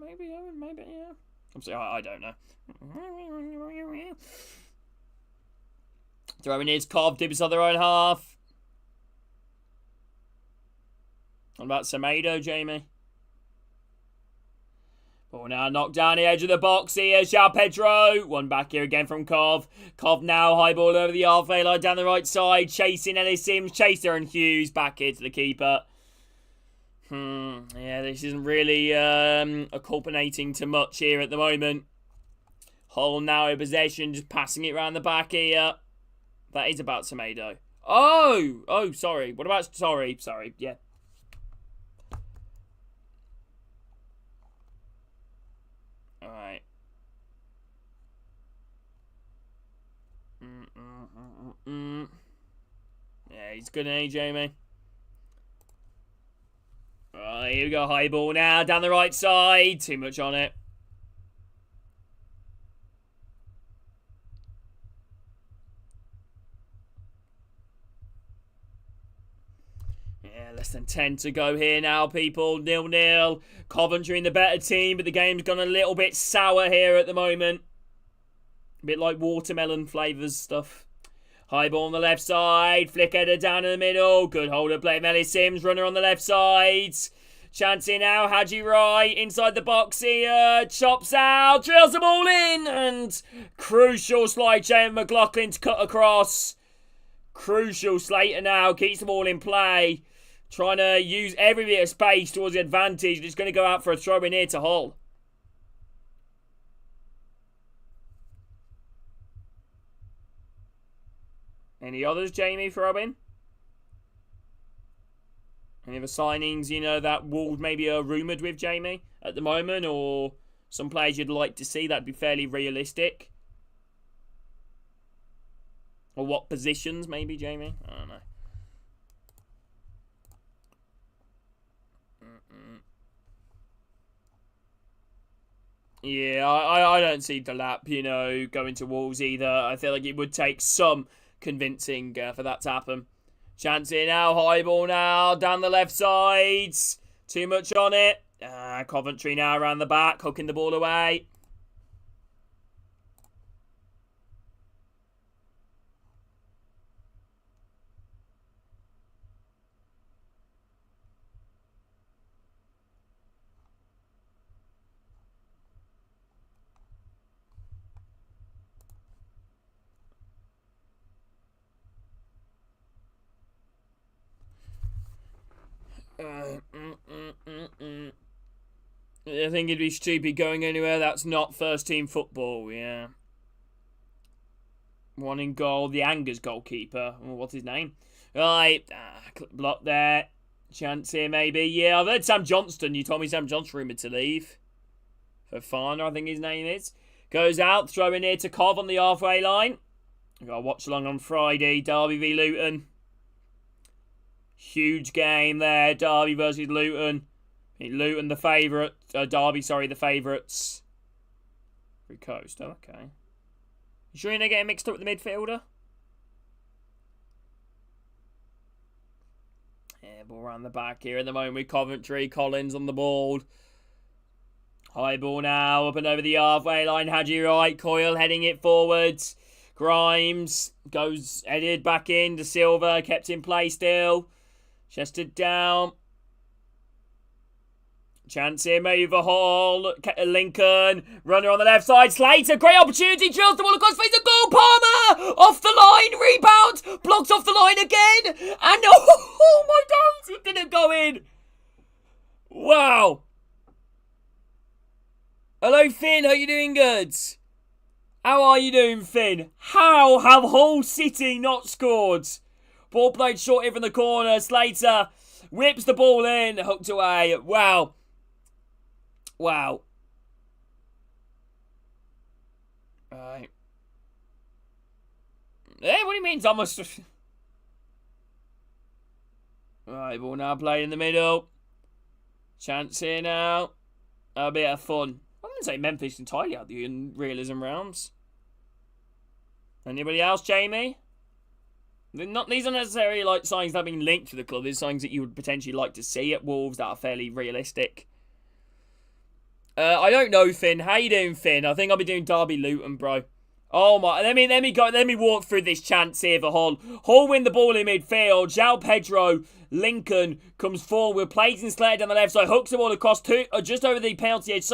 Maybe, yeah. I'm sorry, I don't know. Throwing his Cov. Dips on their own half. What about Semedo, Jamie? Ball now knocked down the edge of the box here. João Pedro. One back here again from Cov. Cov now high ball over the halfway line down the right side. Chasing Ellis Sims. Chaser and Hughes back here to the keeper. Yeah, this isn't really culminating to much here at the moment. Hull now in possession. Just passing it around the back here. That is about Semedo. Oh, sorry. What about... Sorry, yeah. Alright. Yeah, he's good, ain't he, Jamie? Right, here we go. High ball now. Down the right side. Too much on it. Yeah, less than 10 to go here now, people. 0-0. Coventry in the better team, but the game's gone a little bit sour here at the moment. A bit like watermelon flavours stuff. High ball on the left side. Flick header down in the middle. Good holder play. Melly Sims, runner on the left side. Chance here now. Hadji Wright inside the box here. Chops out. Drills the ball in. And crucial slide chain McLaughlin to cut across. Crucial Slater now. Keeps the ball in play. Trying to use every bit of space towards the advantage. It's going to go out for a throw in here to Hull. Any others, Jamie, for Robin? Any other signings, you know, that Wolves maybe are rumoured with, Jamie, at the moment? Or some players you'd like to see that'd be fairly realistic? Or what positions, maybe, Jamie? I don't know. Yeah, I don't see Delap, you know, going to Wolves either. I feel like it would take some convincing for that to happen. Chance here now, high ball now, down the left side. Too much on it. Coventry now around the back, hooking the ball away. I think it'd be stupid going anywhere that's not first team football, yeah. One in goal, the Angers goalkeeper. What's his name? Right, block there. Chance here maybe. Yeah, I've heard Sam Johnston. You told me Sam Johnston rumoured to leave. Fofana, I think his name is. Goes out, throwing here to Cov on the halfway line. We've got to watch along on Friday. Derby v Luton. Huge game there. Derby versus Luton. Luton the favourite. Derby, sorry, the favourites. Free Coast, okay. You sure you're not getting mixed up with the midfielder? Yeah, ball around the back here at the moment with Coventry. Collins on the ball. High ball now, up and over the halfway line. Hadji Wright. Coyle heading it forwards. Grimes goes headed back in. De Silva kept in play still. Chested down. Chance here, over Hall. Lincoln. Runner on the left side. Slater. Great opportunity. Drills the ball across face of goal. Palmer. Off the line. Rebound. Blocks off the line again. And oh my God. It didn't go in. Wow. Hello, Finn. How you doing, good? How are you doing, Finn? How have Hull City not scored? Ball played short in from the corner. Slater whips the ball in. Hooked away. Wow. Wow. Right. What do you mean, Thomas? Right, ball now played in the middle. Chance here now. A bit of fun. I wouldn't say Memphis entirely out the realism realms. Anybody else, Jamie? These are necessarily like signs that have been linked to the club. These signs that you would potentially like to see at Wolves that are fairly realistic. I don't know, Finn. How you doing, Finn? I think I'll be doing Derby Luton, bro. Oh my! Let me walk through this chance here for Hull. Hull win the ball in midfield. João Pedro Lincoln comes forward, plays in Slater down the left side, hooks the ball across just over the penalty edge,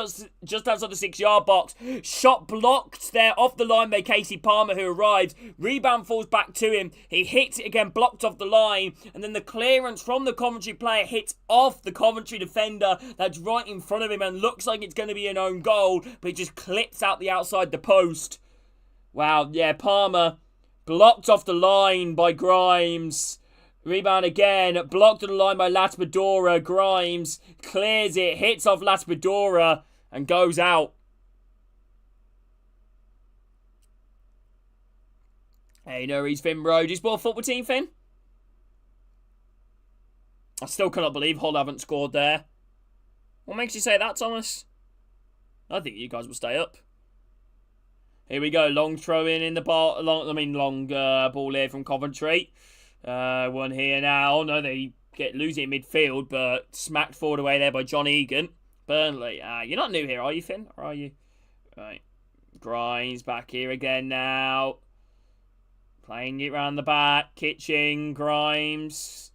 just outside the 6-yard box. Shot blocked there off the line by Casey Palmer, who arrives. Rebound falls back to him. He hits it again, blocked off the line, and then the clearance from the Coventry player hits off the Coventry defender that's right in front of him and looks like it's going to be an own goal, but it just clips out the outside the post. Wow, yeah, Palmer blocked off the line by Grimes. Rebound again, blocked on the line by Latpadora. Grimes clears it, hits off Latpadora, and goes out. Hey, no worries, Finn, bro. Do you support a football team, Finn? I still cannot believe Hull haven't scored there. What makes you say that, Thomas? I think you guys will stay up. Here we go, long throw in the ball. Long ball here from Coventry. One here now. No, they lose it in midfield, but smacked forward away there by John Egan. Burnley. You're not new here, are you, Finn? Or are you? Right. Grimes back here again now. Playing it round the back. Kitching. Grimes.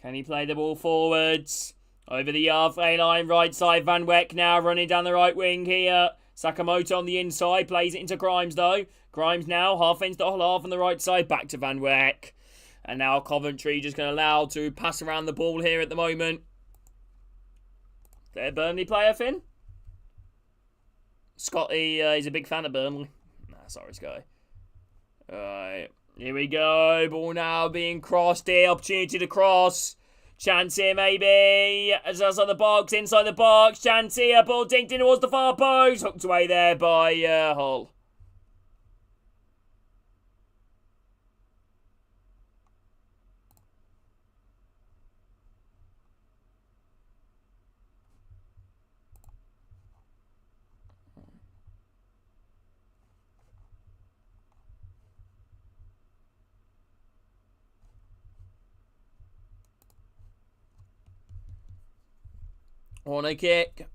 Can he play the ball forwards? Over the halfway line. Right side. Van Weck now running down the right wing here. Sakamoto on the inside, plays it into Grimes though. Grimes now, half ends the whole half on the right side, back to Van Weck. And now Coventry just going to allow to pass around the ball here at the moment. Their Burnley player, Finn? Scotty is a big fan of Burnley. Nah, sorry, Scotty. Alright, here we go. Ball now being crossed here, opportunity to cross. Chance here, maybe. As outside the box, inside the box. Chance here. Ball dinked in towards the far post. Hooked away there by Hull. Corner kick.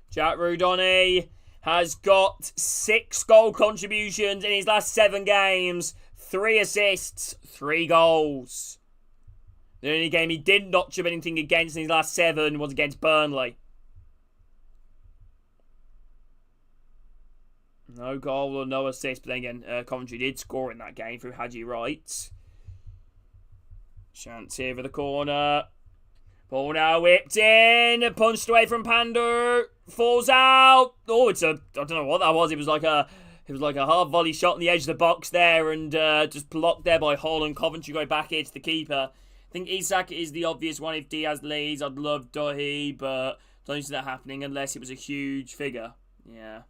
Jack Rudoni has got 6 goal contributions in his last 7 games. 3 assists, 3 goals. The only game he did not chip anything against in his last 7 was against Burnley. No goal or no assist, but then again, Coventry did score in that game through Haji Wright. Chance here for the corner. Ball now whipped in. Punched away from Pander. Falls out. Oh, I don't know what that was. It was like a half volley shot on the edge of the box there, and just blocked there by Hull, and Coventry go back here to the keeper. I think Isak is the obvious one. If Diaz leads, I'd love Dohi, but don't see that happening unless it was a huge figure. Yeah.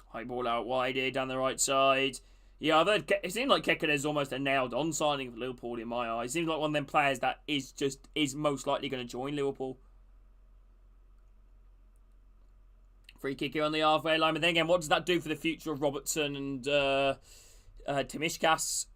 High ball out wide here down the right side. Yeah, I've heard it seems like Kekkonen is almost a nailed-on signing for Liverpool in my eyes. It seems like one of them players that is most likely going to join Liverpool. Free kick here on the halfway line. But then again, what does that do for the future of Robertson and Timishkas?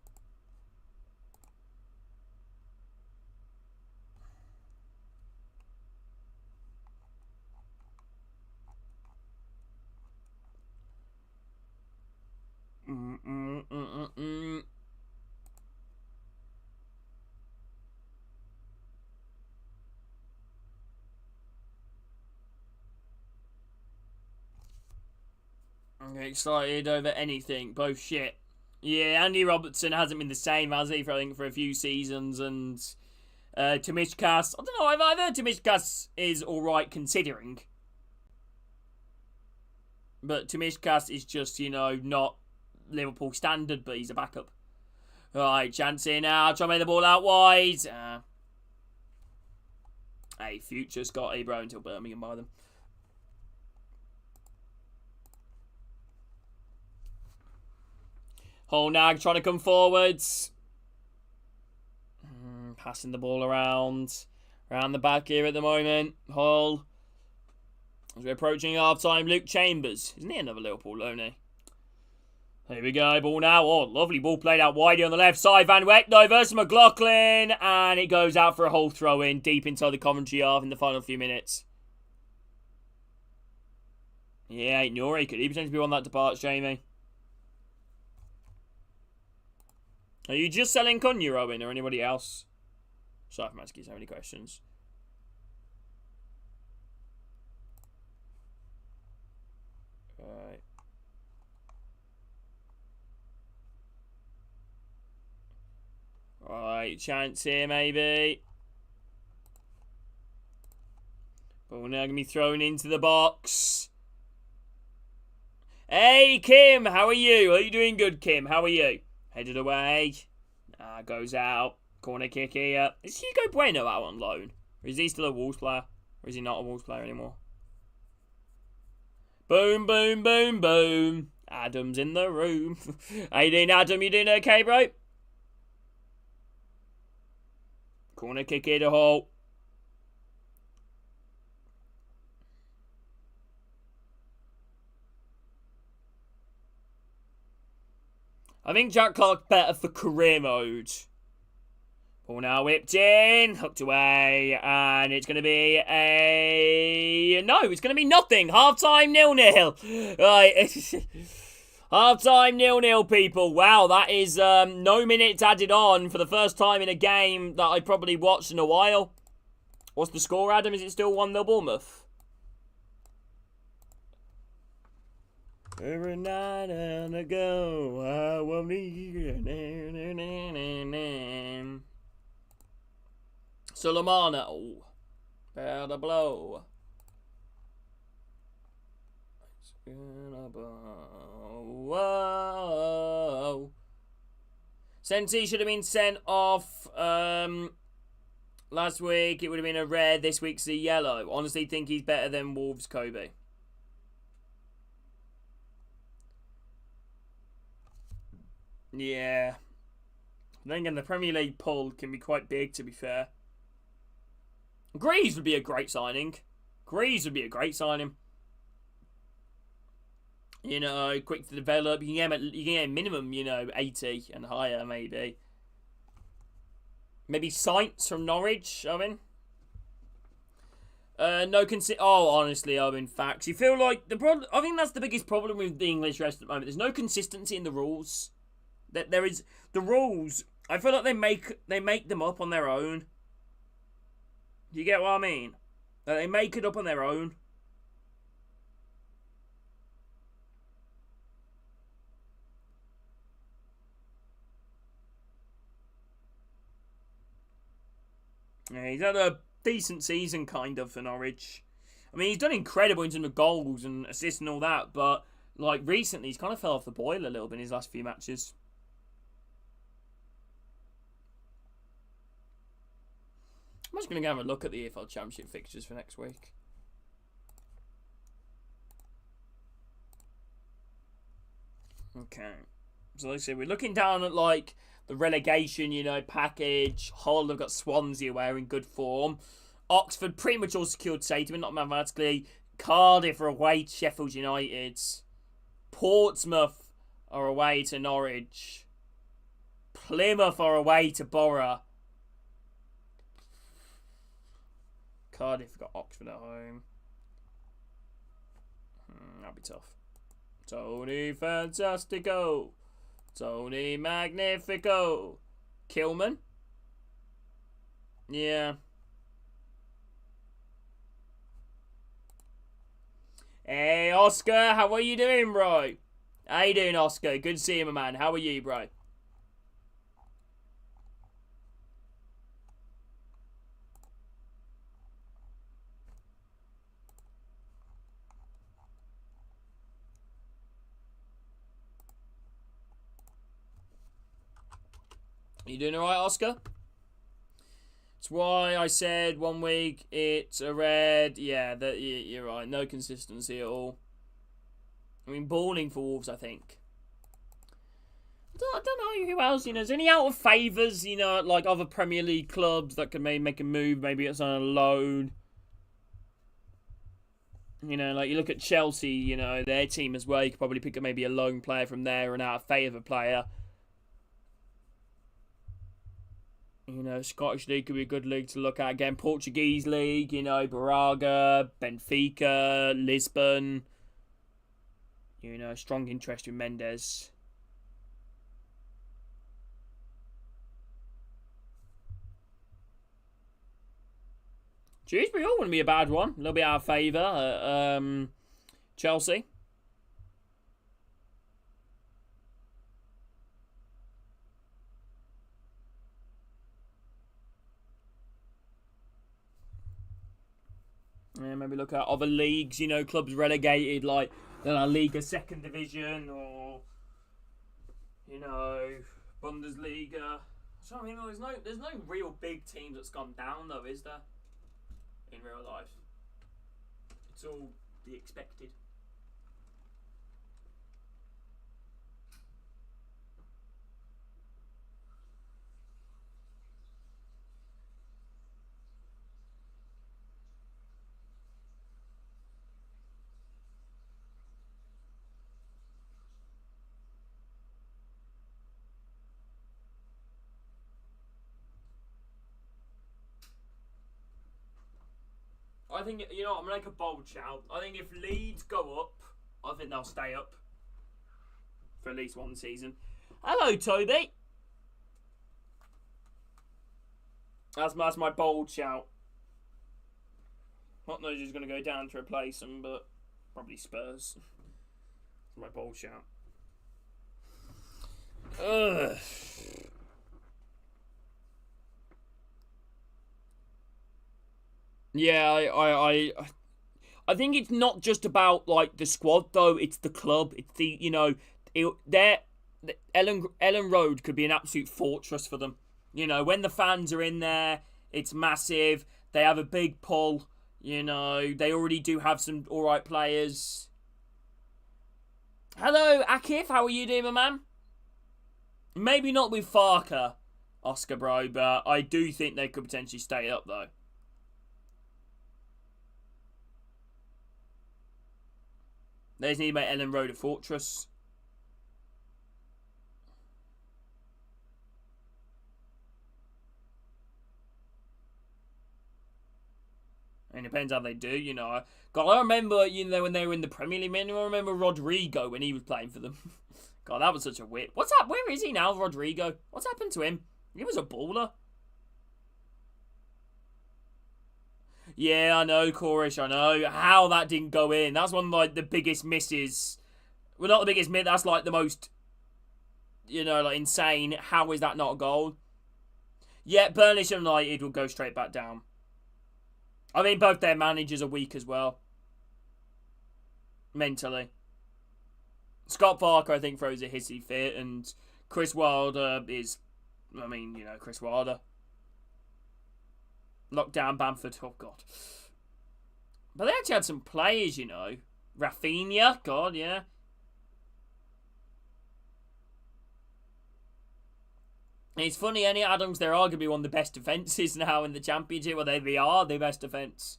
I'm excited over anything. Both shit. Yeah, Andy Robertson hasn't been the same, has he, for a few seasons. And Timishkas, I don't know, I've heard Timishkas is alright considering. But Timishkas is just, not Liverpool standard, but he's a backup. Right, chance here now. Try to make the ball out wide. Hey, future Scotty, bro, until Birmingham buy them. Holnag trying to come forwards. Passing the ball around the back here at the moment. Hull. As we're approaching half-time, Luke Chambers. Isn't he another Liverpool loanee? Here we go, ball now. Oh, lovely ball played out widely on the left side. Van Wekno versus McLaughlin. And it goes out for a whole throw-in deep inside the Coventry half in the final few minutes. Yeah, Nori. Could he potentially be on that departure, Jamie? Are you just selling Cunha, Owen, or anybody else? Sorry for asking so many questions. Right. Right, chance here maybe. Ball now going to be thrown into the box. Hey, Kim, how are you? Are you doing good, Kim? How are you? Headed away. Goes out. Corner kick here. Is Hugo Bueno out on loan? Or is he still a Wolves player? Or is he not a Wolves player anymore? Boom, boom, boom, boom. Adam's in the room. How you doing, Adam? You doing okay, bro? Corner kick here to Hull. I think Jack Clark's better for career mode. Ball now whipped in, hooked away, and it's going to be a... No, it's going to be nothing. Half-time 0-0. Right. Half-time 0-0, people. Wow, that is no minutes added on for the first time in a game that I probably watched in a while. What's the score, Adam? Is it still 1-0 Bournemouth? Every night and ago, I will need... Solomano. Better blow. Whoa. Sensi should have been sent off last week. It would have been a red. This week's a yellow. Honestly think he's better than Wolves Kobe. Yeah. Then again, the Premier League pull can be quite big, to be fair. Greaves would be a great signing. Greaves would be a great signing. You know, quick to develop. You can get a minimum, 80 and higher, maybe. Maybe Saints from Norwich, Owen. Honestly, Owen, facts. You feel like the problem. I think that's the biggest problem with the English rest at the moment. There's no consistency in the rules. That there is the rules. I feel like they make them up on their own. Do you get what I mean? They make it up on their own. Yeah, he's had a decent season, kind of, for Norwich. I mean, he's done incredible in terms of goals and assists and all that, but, like, recently he's kind of fell off the boil a little bit in his last few matches. I'm just going to go have a look at the EFL Championship fixtures for next week. Okay. So, like I said, we're looking down at, like, the relegation, package. Hull have got Swansea away in good form. Oxford pretty much all secured safety, but not mathematically. Cardiff are away to Sheffield United. Portsmouth are away to Norwich. Plymouth are away to Borough. Cardiff have got Oxford at home. That'll be tough. Tony Fantastico. Tony Magnifico. Kilman. Yeah. Hey, Oscar. How are you doing, bro? How you doing, Oscar? Good to see you, my man. How are you, bro? You doing alright, Oscar? That's why I said 1 week it's a red. Yeah, you're right. No consistency at all. I mean, balling for Wolves, I think. I don't know who else, is there any out of favours, like other Premier League clubs that could maybe make a move, maybe it's on a loan. Like you look at Chelsea, their team as well, you could probably pick up maybe a loan player from there, an out of favour player. Scottish League could be a good league to look at. Again, Portuguese League, Braga, Benfica, Lisbon. Strong interest in Mendes. Dewsbury wouldn't be a bad one. A little bit out of favour. Chelsea. Yeah, maybe look at other leagues, clubs relegated like the La Liga second division or, Bundesliga. So, there's no real big team that's gone down though, is there? In real life. It's all the expected. I think, I'm going to make a bold shout. I think if Leeds go up, I think they'll stay up for at least one season. Hello, Toby. That's my bold shout. Not knows who's going to go down to replace them, but probably Spurs. That's my bold shout. Ugh. Yeah, I think it's not just about like the squad though. It's the club. It's the Ellen Road could be an absolute fortress for them. When the fans are in there, it's massive. They have a big pull. They already do have some all right players. Hello, Akif. How are you doing, my man? Maybe not with Farker, Oscar bro, but I do think they could potentially stay up though. They just need to make Ellen Road a fortress. And it depends how they do, God, I remember, when they were in the Premier League, I remember Rodrigo when he was playing for them. God, that was such a whip. What's up? Where is he now, Rodrigo? What's happened to him? He was a baller. Yeah, I know, Corish, I know. How that didn't go in. That's one of, like, the biggest misses. Well, not the biggest miss. That's, like, the most, insane. How is that not a goal? Yeah, Burnley United will go straight back down. I mean, both their managers are weak as well. Mentally. Scott Parker, I think, throws a hissy fit. And Chris Wilder is, Chris Wilder. Lockdown Bamford, oh god. But they actually had some players, Rafinha, god, yeah. And it's funny, any Adams, they're arguably one of the best defences now in the Championship. Well, they are the best defence.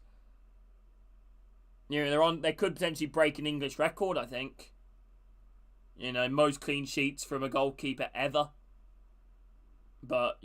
They could potentially break an English record, I think. Most clean sheets from a goalkeeper ever. But,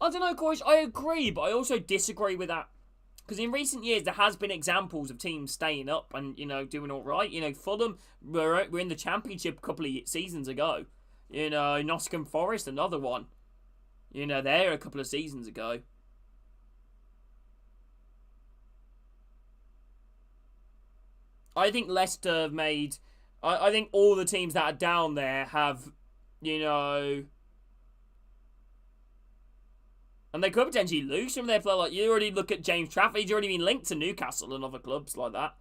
I don't know, Corey. I agree, but I also disagree with that. Because in recent years, there has been examples of teams staying up and, doing all right. Fulham were in the Championship a couple of seasons ago. Nottingham Forest, another one. There a couple of seasons ago. I think Leicester have made... I think all the teams that are down there have, and they could potentially lose some of their players. Like, you already look at James Trafford. He's already been linked to Newcastle and other clubs like that.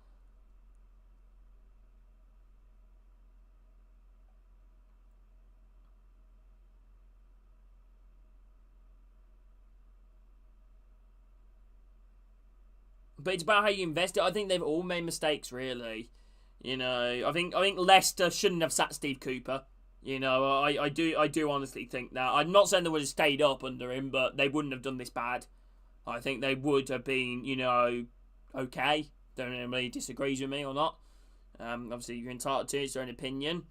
But it's about how you invest it. I think they've all made mistakes, really. I think Leicester shouldn't have sat Steve Cooper. I do honestly think that. I'm not saying they would have stayed up under him, but they wouldn't have done this bad. I think they would have been, okay. Don't know if anybody disagrees with me or not. Obviously, you're entitled to it. It's your own opinion.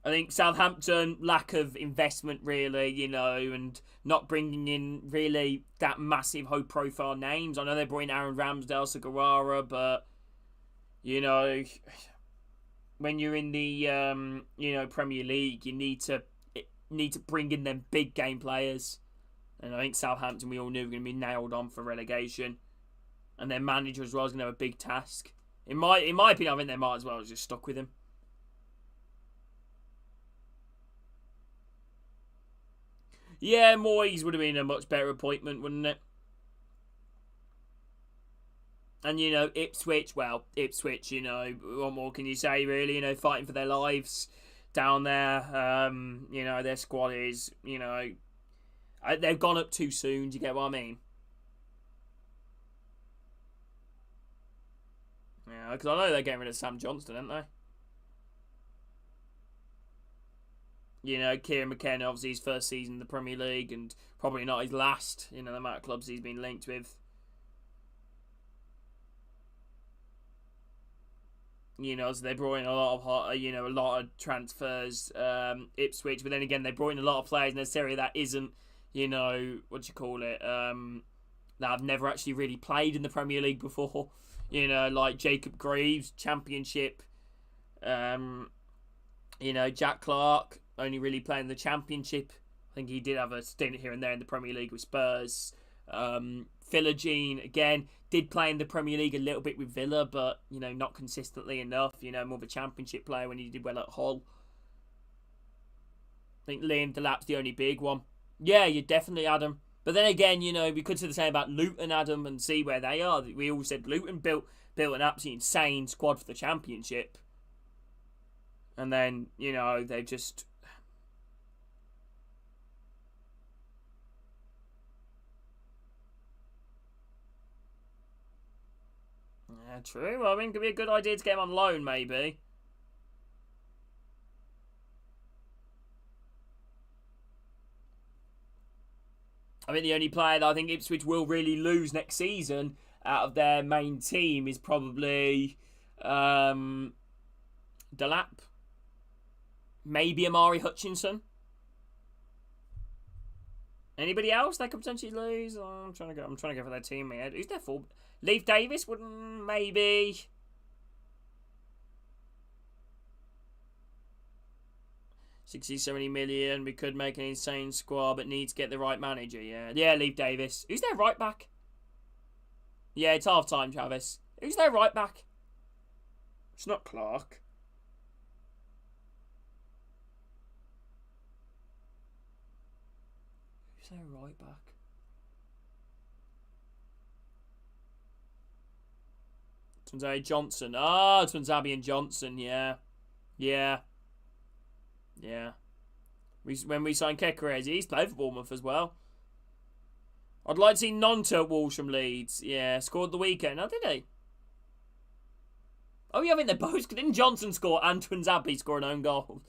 I think Southampton, lack of investment, really, and not bringing in really that massive high-profile names. I know they brought in Aaron Ramsdale, Sagarara, but, when you're in the, Premier League, you need to bring in them big game players. And I think Southampton, we all knew, were going to be nailed on for relegation. And their manager as well is going to have a big task. In my opinion, I think they might as well have just stuck with him. Yeah, Moyes would have been a much better appointment, wouldn't it? And, Ipswich, what more can you say, really? Fighting for their lives down there. Their squad is, they've gone up too soon, do you get what I mean? Yeah, because I know they're getting rid of Sam Johnston, aren't they? Kieran McKenna, obviously his first season in the Premier League and probably not his last, the amount of clubs he's been linked with. So they brought in a lot of transfers, Ipswich, but then again, they brought in a lot of players necessarily that isn't, that have never actually really played in the Premier League before. Like Jacob Greaves, Championship, Jack Clark, only really playing the Championship. I think he did have a stint here and there in the Premier League with Spurs. Philogene, again, did play in the Premier League a little bit with Villa, but, not consistently enough. More of a Championship player when he did well at Hull. I think Liam Delap's the only big one. Yeah, you definitely, Adam. But then again, we could say the same about Luton, Adam, and see where they are. We all said Luton built an absolutely insane squad for the Championship. And then, they've just... Yeah, true. Well, it could be a good idea to get him on loan, maybe. I think the only player that I think Ipswich will really lose next season out of their main team is probably Delap. Maybe Amari Hutchinson. Anybody else they could potentially lose? Oh, I'm trying to go for their team in my head. Who's their full? Leif Davis wouldn't maybe. 60, 70 million. We could make an insane squad, but need to get the right manager. Yeah, Leif Davis. Who's their right back? Yeah, it's half time, Travis. Who's their right back? It's not Clark. Who's their right back? Tunzabi Johnson. Tunzabi and Johnson, yeah. When we signed Kekerez, he's played for Bournemouth as well. I'd like to see Nonto Walsh from Leeds. Yeah, scored the weekend. Oh, did he? Oh, yeah, I think they're both. Didn't Johnson score and Tunzabi score an own goal?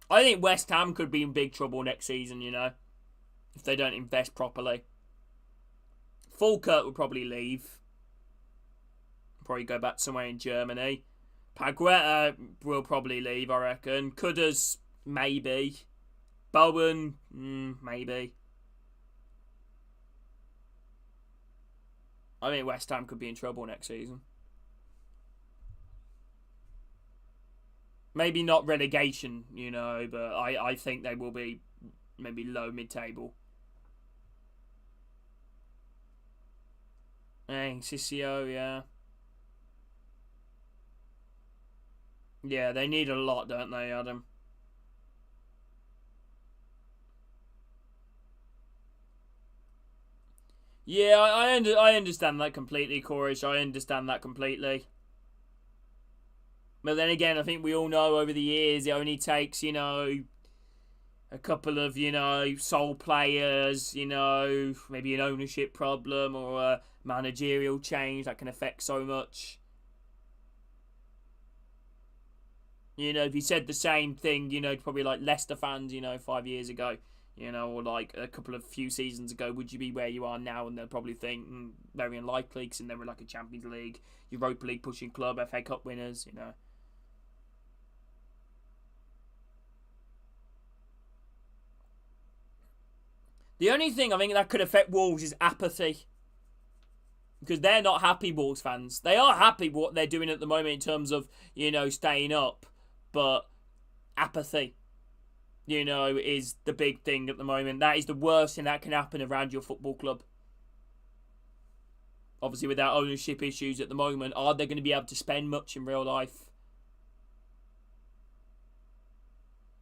I think West Ham could be in big trouble next season, if they don't invest properly. Falkirk would probably leave. Probably go back somewhere in Germany. Pagueta will probably leave, I reckon. Kudus, maybe. Bowen, maybe. I think West Ham could be in trouble next season. Maybe not relegation, but I think they will be maybe low mid-table. Hey, Sissio, yeah. Yeah, they need a lot, don't they, Adam? Yeah, I understand that completely, Corish. I understand that completely. But then again, I think we all know over the years it only takes, a couple of, sole players, maybe an ownership problem or a managerial change that can affect so much. If you said the same thing, probably like Leicester fans, 5 years ago, or like a few seasons ago, would you be where you are now? And they'll probably think, very unlikely, because then we're like a Champions League, Europa League pushing club, FA Cup winners, The only thing I think that could affect Wolves is apathy. Because they're not happy, Wolves fans. They are happy with what they're doing at the moment in terms of, staying up. But apathy, is the big thing at the moment. That is the worst thing that can happen around your football club. Obviously, with our ownership issues at the moment, are they going to be able to spend much in real life?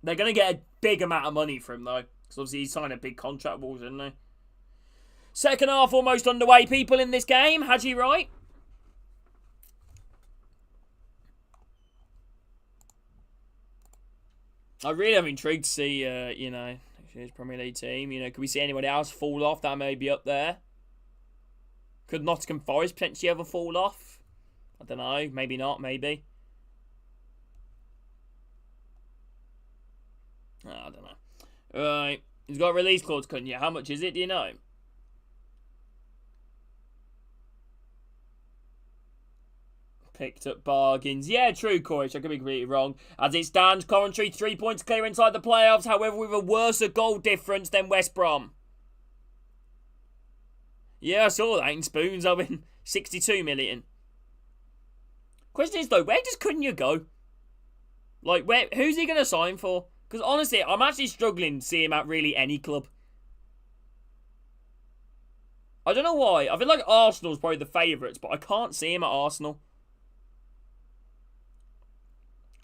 They're going to get a big amount of money from him, though. Because obviously he signed a big contract, Wolves, didn't they? Second half almost underway, people, in this game. Haji right? I really am intrigued to see, his Premier League team. Could we see anyone else fall off that may be up there? Could Nottingham Forest potentially ever fall off? I don't know. Maybe not. Maybe. I don't know. Right. He's got a release clause, couldn't you? How much is it? Do you know? Picked up bargains. Yeah, true, Corey. I could be completely wrong. As it stands, Coventry 3 points clear inside the playoffs. However, with a worse goal difference than West Brom. Yeah, I saw that in Spoons. I mean, 62 million. Question is, though, where does Cunha go? Like, who's he going to sign for? Because, honestly, I'm actually struggling to see him at really any club. I don't know why. I feel like Arsenal's probably the favourites, but I can't see him at Arsenal.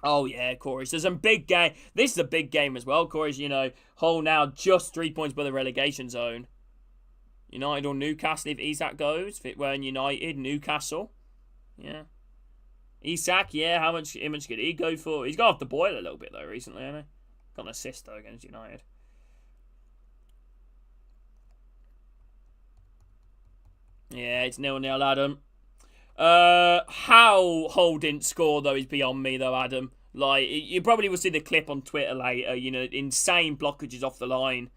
Oh, yeah, Corey. So there's some big game. This is a big game as well, Corey. Hull now just 3 points by the relegation zone. United or Newcastle if Isak goes. If it were in United, Newcastle. Yeah. Isak, yeah. How much could he go for? He's got off the boil a little bit, though, recently, hasn't he? Got an assist, though, against United. Yeah, it's 0-0, Adam. How Hull didn't score, though, is beyond me, though, Adam. Like, you probably will see the clip on Twitter later. Insane blockages off the line.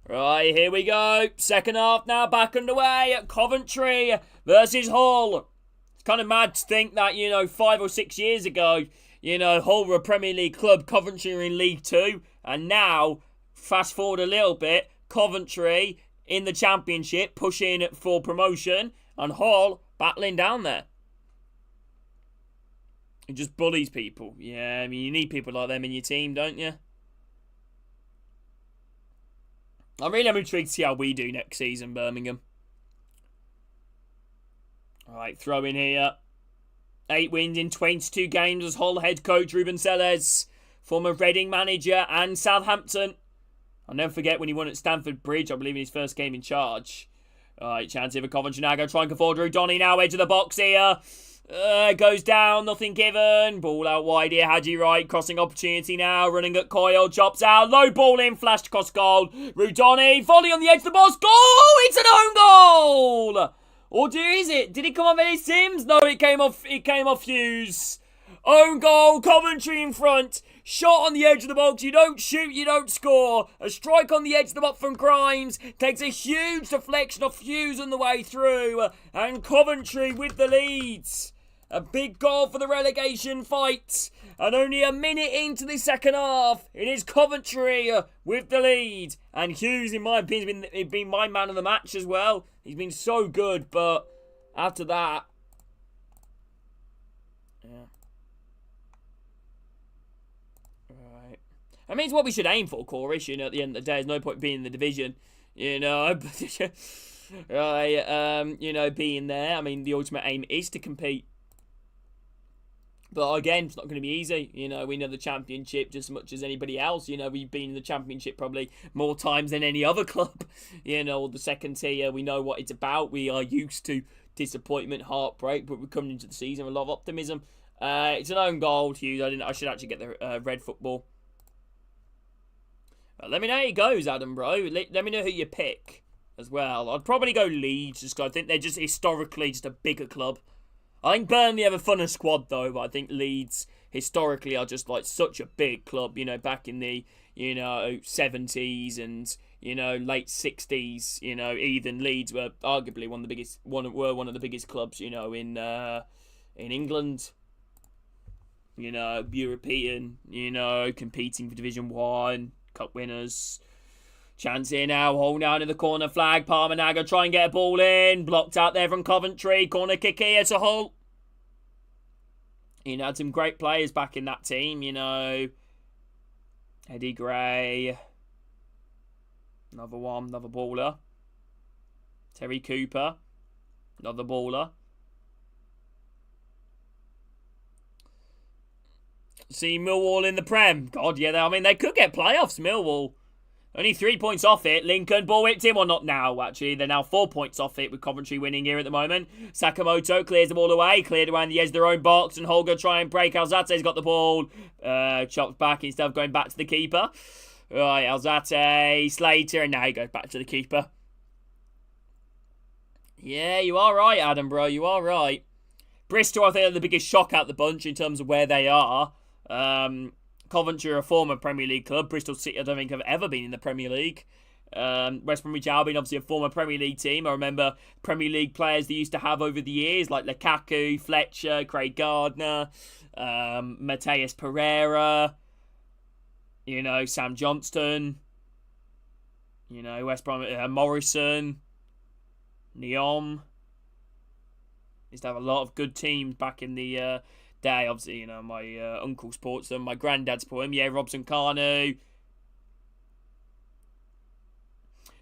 Right, here we go. Second half now back underway at Coventry versus Hull. It's kind of mad to think that, 5 or 6 years ago, Hull were a Premier League club, Coventry were in League 2. And now, fast forward a little bit, Coventry in the Championship, pushing for promotion, and Hull battling down there. It just bullies people. Yeah, I mean, you need people like them in your team, don't you? I really am intrigued to see how we do next season, Birmingham. Alright, throw in here. 8 wins in 22 games as Hull head coach Ruben Selles, former Reading manager and Southampton. I'll never forget when he won at Stamford Bridge, I believe, in his first game in charge. Alright, chance here for Coventry now. Go try and go forward. Drew Donny now, edge of the box here. Goes down, nothing given. Ball out wide here. Haji right, crossing opportunity now. Running at Coyle, chops out. Low ball in, flashed across goal. Rudoni, volley on the edge of the box. Goal! It's an own goal! Or is it? Did it come off Eddie Sims? No, it came off Hughes. Own goal, Coventry in front. Shot on the edge of the box. You don't shoot, you don't score. A strike on the edge of the box from Grimes. Takes a huge deflection off Hughes on the way through. And Coventry with the leads. A big goal for the relegation fight. And only a minute into the second half, it is Coventry with the lead. And Hughes, in my opinion, has been my man of the match as well. He's been so good, but after that... Yeah. Right. I mean, it's what we should aim for, Corey. At the end of the day, there's no point being in the division. Right, being there. I mean, the ultimate aim is to compete. But again, it's not going to be easy. We know the Championship just as much as anybody else. We've been in the Championship probably more times than any other club. Or the second tier. We know what it's about. We are used to disappointment, heartbreak, but we're coming into the season with a lot of optimism. It's an own goal, Hughes. I should actually get the red football. Let me know how it goes, Adam, bro. Let me know who you pick as well. I'd probably go Leeds, just 'cause I think they're just historically just a bigger club. I think Burnley have a funner squad, though, but I think Leeds historically are just like such a big club, you know, back in the, 70s and, late 60s, even Leeds were arguably one of the biggest clubs, in England. European, competing for Division 1, Cup winners. Chance here now, hold down in the corner flag. Parmanaga try and get a ball in. Blocked out there from Coventry. Corner kick here to Hull. Had some great players back in that team, Eddie Gray. Another baller. Terry Cooper. Another baller. See Millwall in the Prem. God, yeah, they could get playoffs, Millwall. Only 3 points off it. Lincoln ball whipped in. Well, not now, actually. They're now 4 points off it with Coventry winning here at the moment. Sakamoto clears the ball away. Cleared around the edge of their own box. And Holger try and break. Alzate's got the ball. Chopped back instead of going back to the keeper. Right, Alzate, Slater, and now he goes back to the keeper. Yeah, you are right, Adam, bro. You are right. Bristol, I think, are the biggest shock out the bunch in terms of where they are. Coventry are a former Premier League club. Bristol City, I don't think, have ever been in the Premier League. West Bromwich Albion, obviously a former Premier League team. I remember Premier League players they used to have over the years, like Lukaku, Fletcher, Craig Gardner, Mateus Pereira, Sam Johnston, West Bromwich, Morrison, Neom. Used to have a lot of good teams back in the day. Obviously, my uncle supports them. My granddad supports them. Yeah, Robson Carnu.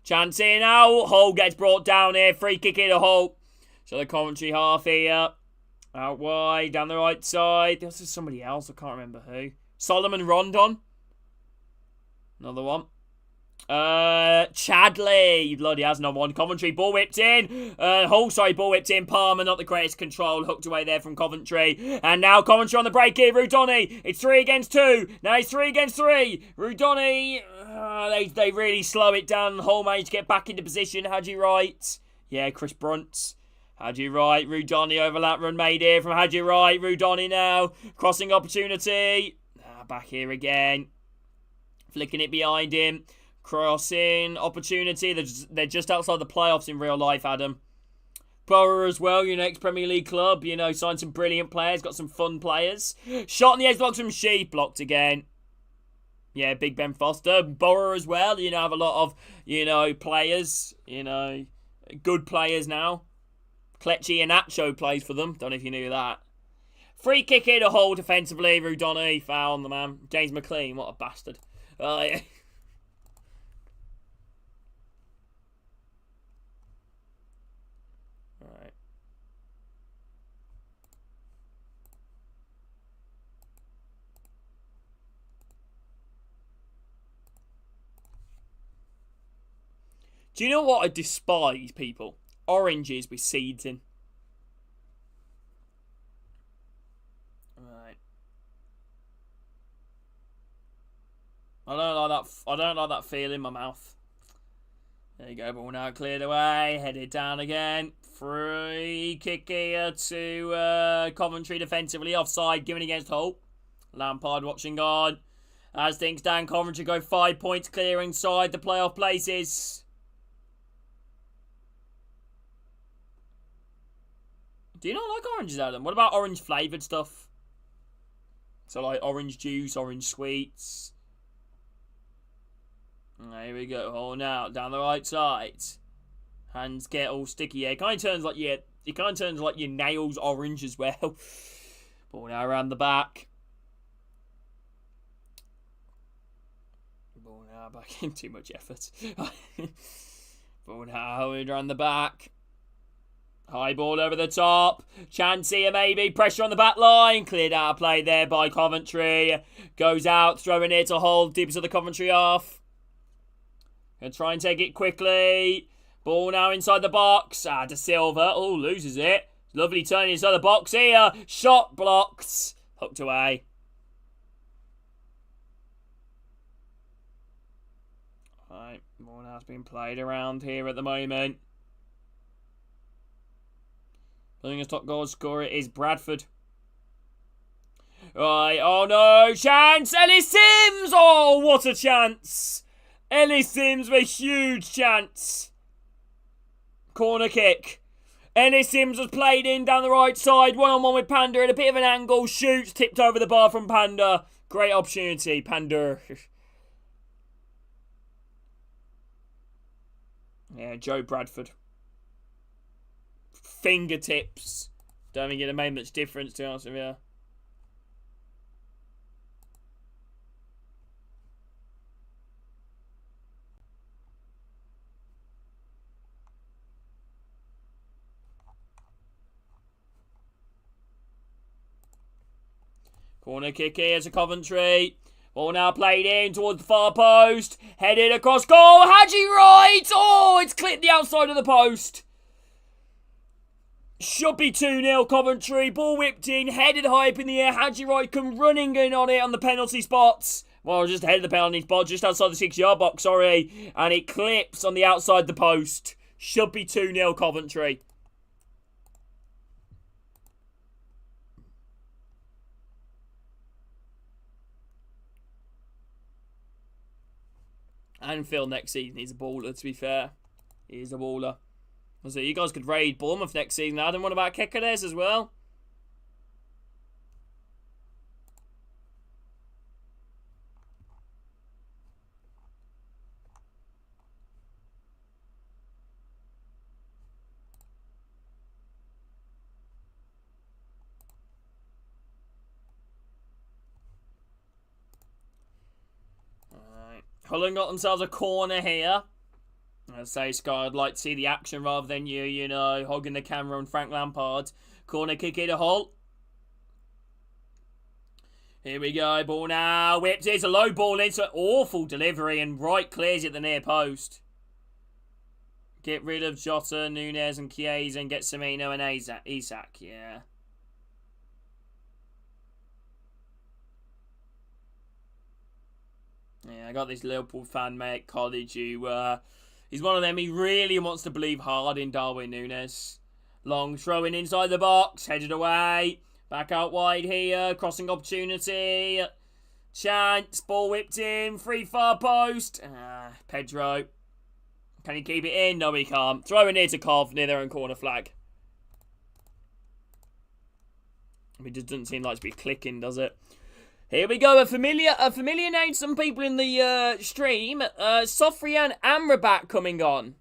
Chance here now. Hull gets brought down here. Free kick in to Hull. So the Coventry half here. Out wide. Down the right side. This is somebody else. I can't remember who. Solomon Rondon. Another one. Chadley, bloody has no one. Coventry ball whipped in. Hull, ball whipped in. Palmer, not the greatest control, hooked away there from Coventry. And now Coventry on the break here. Rudoni, it's 3 against 2. Now it's 3 against 3. Rudoni, they really slow it down. Hull managed to get back into position. Hadji Wright, yeah, Chris Brunt. Hadji Wright, Rudoni overlap run made here from Hadji Wright. Rudoni now crossing opportunity. Back here again, flicking it behind him. Crossing opportunity. They're just outside the playoffs in real life, Adam. Borough as well, your next Premier League club. Signed some brilliant players. Got some fun players. Shot in the edge box from Sheep. Blocked again. Yeah, Big Ben Foster. Borough as well. Have a lot of, players. Good players now. Kelechi Iheanacho plays for them. Don't know if you knew that. Free kick in to Hull defensively. Rudoni foul on the man. James McLean. What a bastard. Yeah. Do you know what I despise, people? Oranges with seeds in. Right. I don't like that feel in my mouth. There you go, ball now cleared away. Headed down again. Free kick here to Coventry defensively. Offside, given against Hull. Lampard watching on. As things stand, Coventry go 5 points clear inside the playoff places. Do you not like oranges, Adam? What about orange flavoured stuff? So like orange juice, orange sweets. There we go. Oh, now down the right side. Hands get all sticky. Yeah, it kind of turns like your nails orange as well. Ball now around the back. Ball now back in. Too much effort. Ball now around the back. High ball over the top. Chance here maybe. Pressure on the back line. Cleared out of play there by Coventry. Goes out. Throwing it to Hull. Deep to the Coventry half. Gonna try and take it quickly. Ball now inside the box. De Silva. Oh, loses it. Lovely turn inside the box here. Shot blocked. Hooked away. Right, more now's being played around here at the moment. Birmingham's top goal scorer is Bradford. Right, oh no, chance! Ellis Sims! Oh, what a chance! Ellis Sims with a huge chance. Corner kick. Ellis Sims was played in down the right side, one-on-one with Panda at a bit of an angle, shoots, tipped over the bar from Panda. Great opportunity, Panda. Yeah, Joe Bradford. Fingertips. Don't think it made much difference, to be honest with you. Corner kick here to Coventry. Ball now played in towards the far post. Headed across goal. Haji Wright. Oh, it's clipped the outside of the post. Should be 2-0 Coventry. Ball whipped in. Headed high up in the air. Haji Wright come running in on it on the penalty spots. Well, just ahead of the penalty spot. Just outside the 6-yard box, sorry. And it clips on the outside the post. Should be 2-0 Coventry. Anfield next season, he's a baller, to be fair. He's a baller. So you guys could raid Bournemouth next season, Adam. What about Kekades as well? Holland got themselves a corner here. I say, Sky, I'd like to see the action rather than you know, hogging the camera on Frank Lampard. Corner kick here to Hull. Here we go, ball now. Whipped, it's a low ball into an awful delivery and Wright clears it at the near post. Get rid of Jota, Nunez and Chiesa and get Semino and Isak, yeah. Yeah, I got this Liverpool fan, mate, at college, who, he's one of them, he really wants to believe hard in Darwin Núñez. Long throwing inside the box, headed away. Back out wide here, crossing opportunity. Chance, ball whipped in, free far post. Pedro. Can he keep it in? No, he can't. Throwing near to Cov, near their own corner flag. It just doesn't seem like to be clicking, does it? Here we go, a familiar name to some people in the stream. Sofrian Amrabat coming on.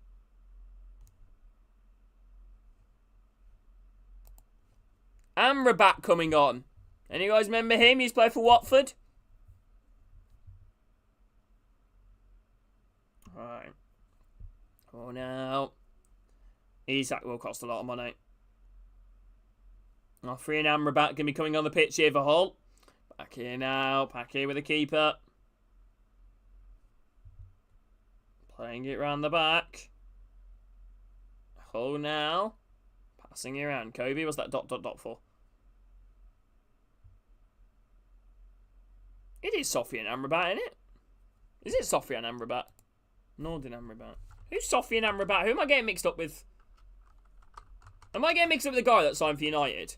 Amrabat coming on. Any guys remember him? He's played for Watford. Alright. Oh, now. Isak will cost a lot of money. Sofrian Amrabat going to be coming on the pitch here for Hull. Back here now. Back here with the keeper. Playing it round the back. Hull now. Passing it around. Kobe, what's that ... for? It is Sofyan Amrabat, isn't it? Is it Sofyan Amrabat? Nordin Amrabat. Who's Sofyan Amrabat? Who am I getting mixed up with? Am I getting mixed up with the guy that signed for United?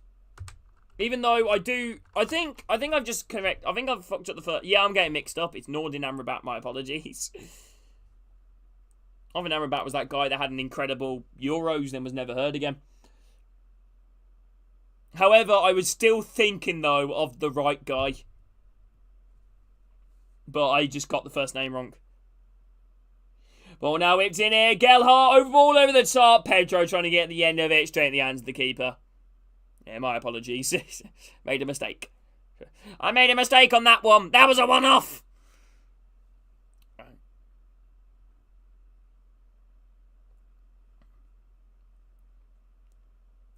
Even though I think I've just correct. I think I've fucked up the first. Yeah, I'm getting mixed up. It's Nordin Amrabat. My apologies. Nordin Amrabat was that guy that had an incredible Euros, then was never heard again. However, I was still thinking though of the right guy, but I just got the first name wrong. Ball now whipped in here. Gelhardt all over the top. Pedro trying to get the end of it straight in the hands of the keeper. Yeah, my apologies. Made a mistake. I made a mistake on that one. That was a one-off.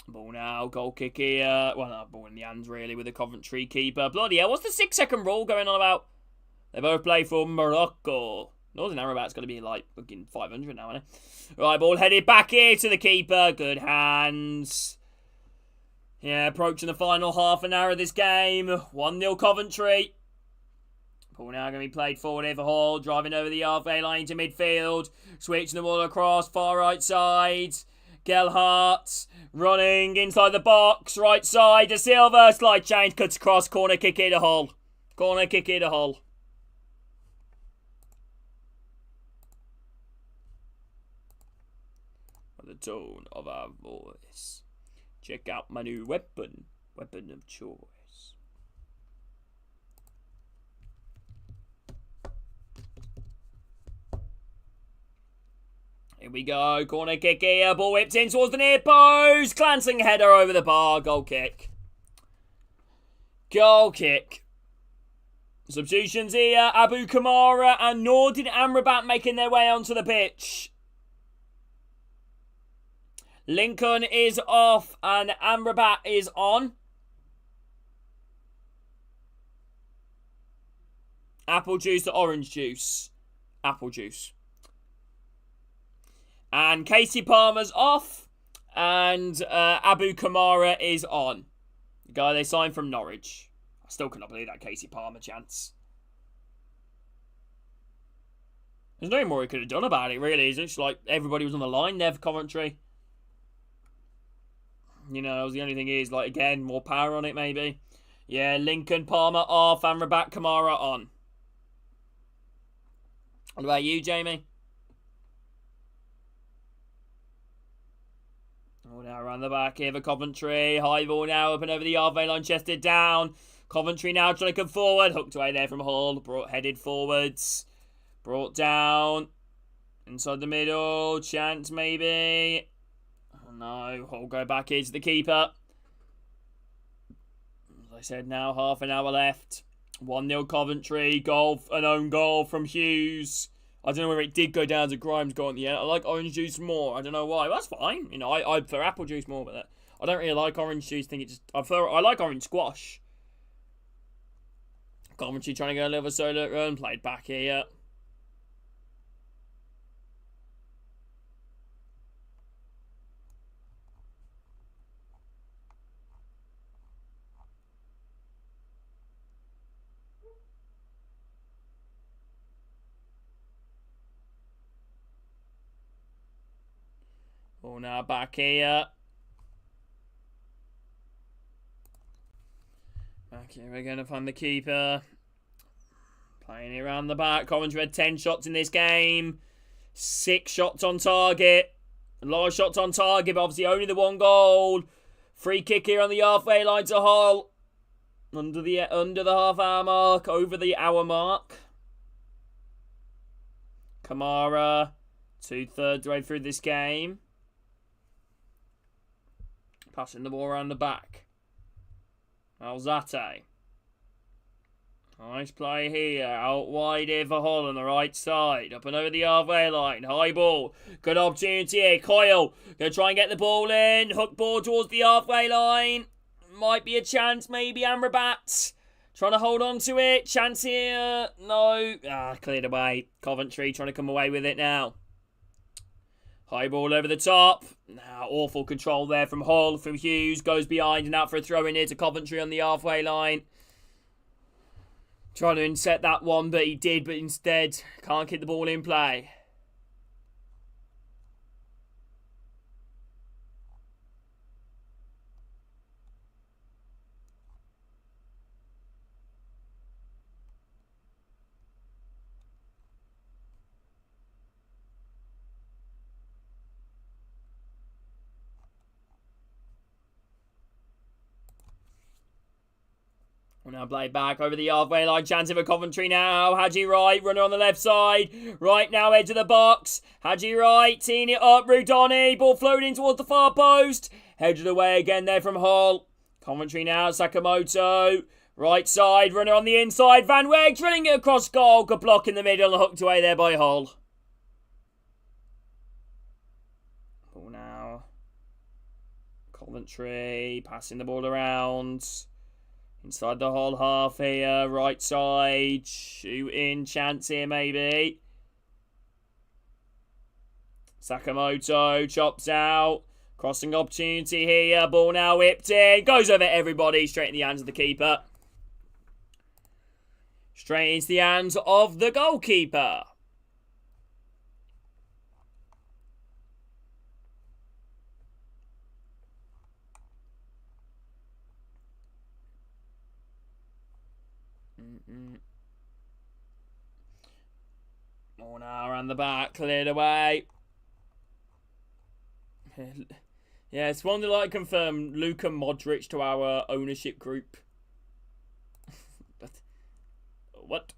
Ball now. Goal kick here. Well, no, ball in the hands, really, with the Coventry keeper. Bloody hell. What's the 6-second rule going on about? They both play for Morocco. Northern Amrabat's got to be like fucking 500 now, isn't it? Right, ball headed back here to the keeper. Good hands. Yeah, approaching the final half an hour of this game. 1-0 Coventry. Ball now going to be played forward here for Hall. Driving over the halfway line to midfield. Switching the ball across. Far right side. Gelhardt running inside the box. Right side to Silva. Slide change. Cuts across. Corner kick here to Hull. Corner kick here to Hull. The tone of our voice. Check out my new weapon. Weapon of choice. Here we go. Corner kick here. Ball whipped in towards the near post. Glancing header over the bar. Goal kick. Goal kick. Substitutions here. Abu Kamara and Nordin Amrabat making their way onto the pitch. Lincoln is off and Amrabat is on. Apple juice to orange juice. Apple juice. And Casey Palmer's off. And Abu Kamara is on. The guy they signed from Norwich. I still cannot believe that Casey Palmer chance. There's no more he could have done about it, really. It's just like everybody was on the line there for Coventry. You know, the only thing is, like, again, more power on it, maybe. Yeah, Lincoln, Palmer off, Amrabat, Kamara on. What about you, Jamie? Oh, now around the back here for Coventry. High ball now up and over the halfway line, chested down. Coventry now trying to come forward. Hooked away there from Hull. Headed forwards. Brought down. Inside the middle. Chance, maybe. No, Hull go back into the keeper. As I said, now half an hour left. 1-0 Coventry. Goal, an own goal from Hughes. I don't know whether it did go down to Grimes' goal in the end. I like orange juice more. I don't know why. That's fine. You know, I prefer apple juice more, but I don't really like orange juice. I like orange squash. Coventry trying to go a little solo run. Played back here. Oh, now back here. Back here, we're going to find the keeper. Playing it around the back. Coventry had 10 shots in this game. 6 shots on target. A lot of shots on target, but obviously only the 1 goal. Free kick here on the halfway line to Hull. Under the half hour mark. Over the hour mark. Kamara. 2/3 way through this game. Passing the ball around the back. Alzate. Nice play here. Out wide here for Hull on the right side. Up and over the halfway line. High ball. Good opportunity here. Coyle. Going to try and get the ball in. Hook ball towards the halfway line. Might be a chance. Maybe Amrabat. Trying to hold on to it. Chance here. No. Cleared away. Coventry trying to come away with it now. High ball over the top. Now, awful control there from Hull, from Hughes. Goes behind and out for a throw in here to Coventry on the halfway line. Trying to inset that one, but he did, but instead can't keep the ball in play. Now played back over the halfway line. Chance for Coventry now. Hadji Wright, runner on the left side. Right now, edge of the box. Hadji Wright, teeing it up. Rudoni, ball floating towards the far post. Headed away again there from Hull. Coventry now, Sakamoto. Right side, runner on the inside. Van Weg drilling it across goal. Good block in the middle and hooked away there by Hull. Ball now. Coventry passing the ball around. Inside the whole half here, right side, shooting chance here maybe. Sakamoto chops out, Crossing opportunity here. Ball now whipped in. Goes over everybody. Straight in the hands of the keeper. Straight into the hands of the goalkeeper. More now around the back. Cleared away. Yeah, it's one to like confirm Luka Modric to our ownership group. But what?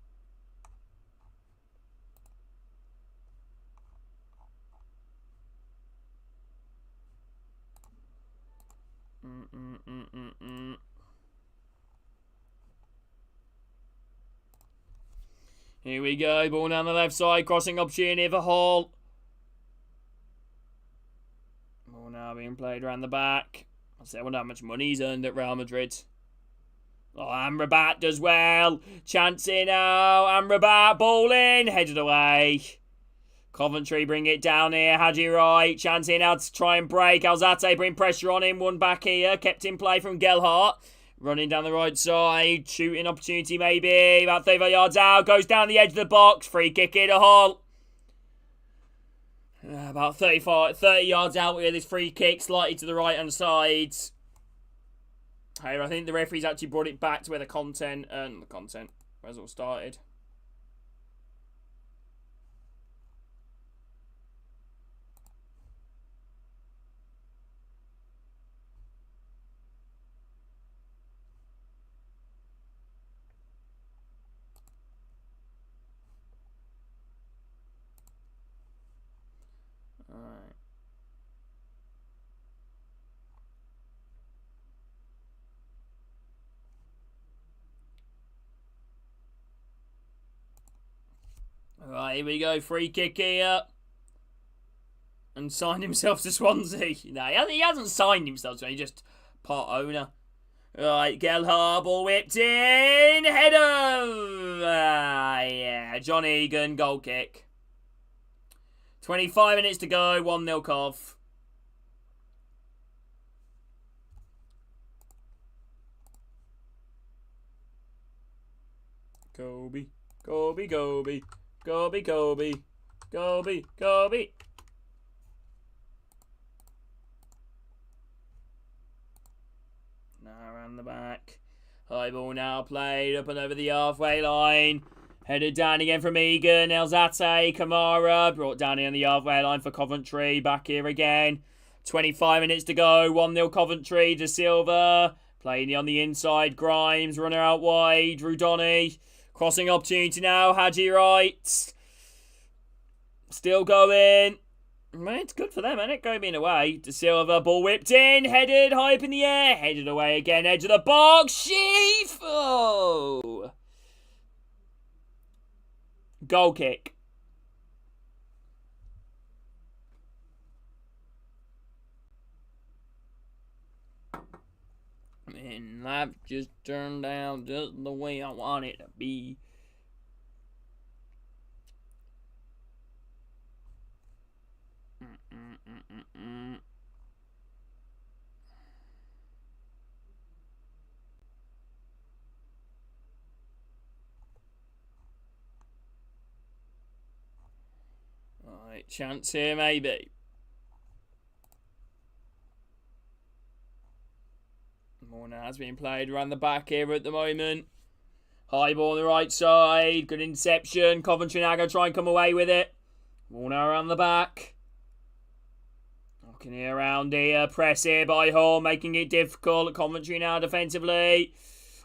Here we go. Ball down the left side. Crossing opportunity for Hall. Ball now being played around the back. I wonder how much money he's earned at Real Madrid. Oh, Amrabat does well. Chance in now. Amrabat ball in. Headed away. Coventry bring it down here. Hadji right. Chance in now to try and break. Alzate bring pressure on him. One back here. Kept in play from Gelhardt. Running down the right side. Shooting opportunity maybe. About 35 yards out. Goes down the edge of the box. Free kick in a Hall. About 30 yards out here. This free kick. Slightly to the right hand side. Hey, I think the referee's actually brought it back to where the result started. Alright. Alright, here we go. Free kick here. And signed himself to Swansea. No, he hasn't signed himself to Swansea. He's just part owner. Right, Gelhardt, ball whipped in. Header! Yeah, John Egan, goal kick. 25 minutes to go. 1-0 Cov. Kobe. Kobe, Kobe. Kobe, Kobe. Kobe, Kobe. Now around the back. High ball now played up and over the halfway line. Headed down again from Egan. Alzate, Kamara. Brought down in on the halfway line for Coventry. Back here again. 25 minutes to go. 1-0 Coventry. De Silva. Playing on the inside. Grimes. Runner out wide. Rudoni. Crossing opportunity now. Hadji right. Still going. Man, it's good for them, isn't it? Going being away. De Silva, ball whipped in. Headed high up in the air. Headed away again. Edge of the box. Sheaf. Oh. Goal kick. And life just turned out just the way I want it to be. Alright, chance here maybe. More now has been played around the back here at the moment. High ball on the right side. Good interception. Coventry now going to try and come away with it. More now around the back. Knocking it around here. Press here by Hull, making it difficult. Coventry now defensively.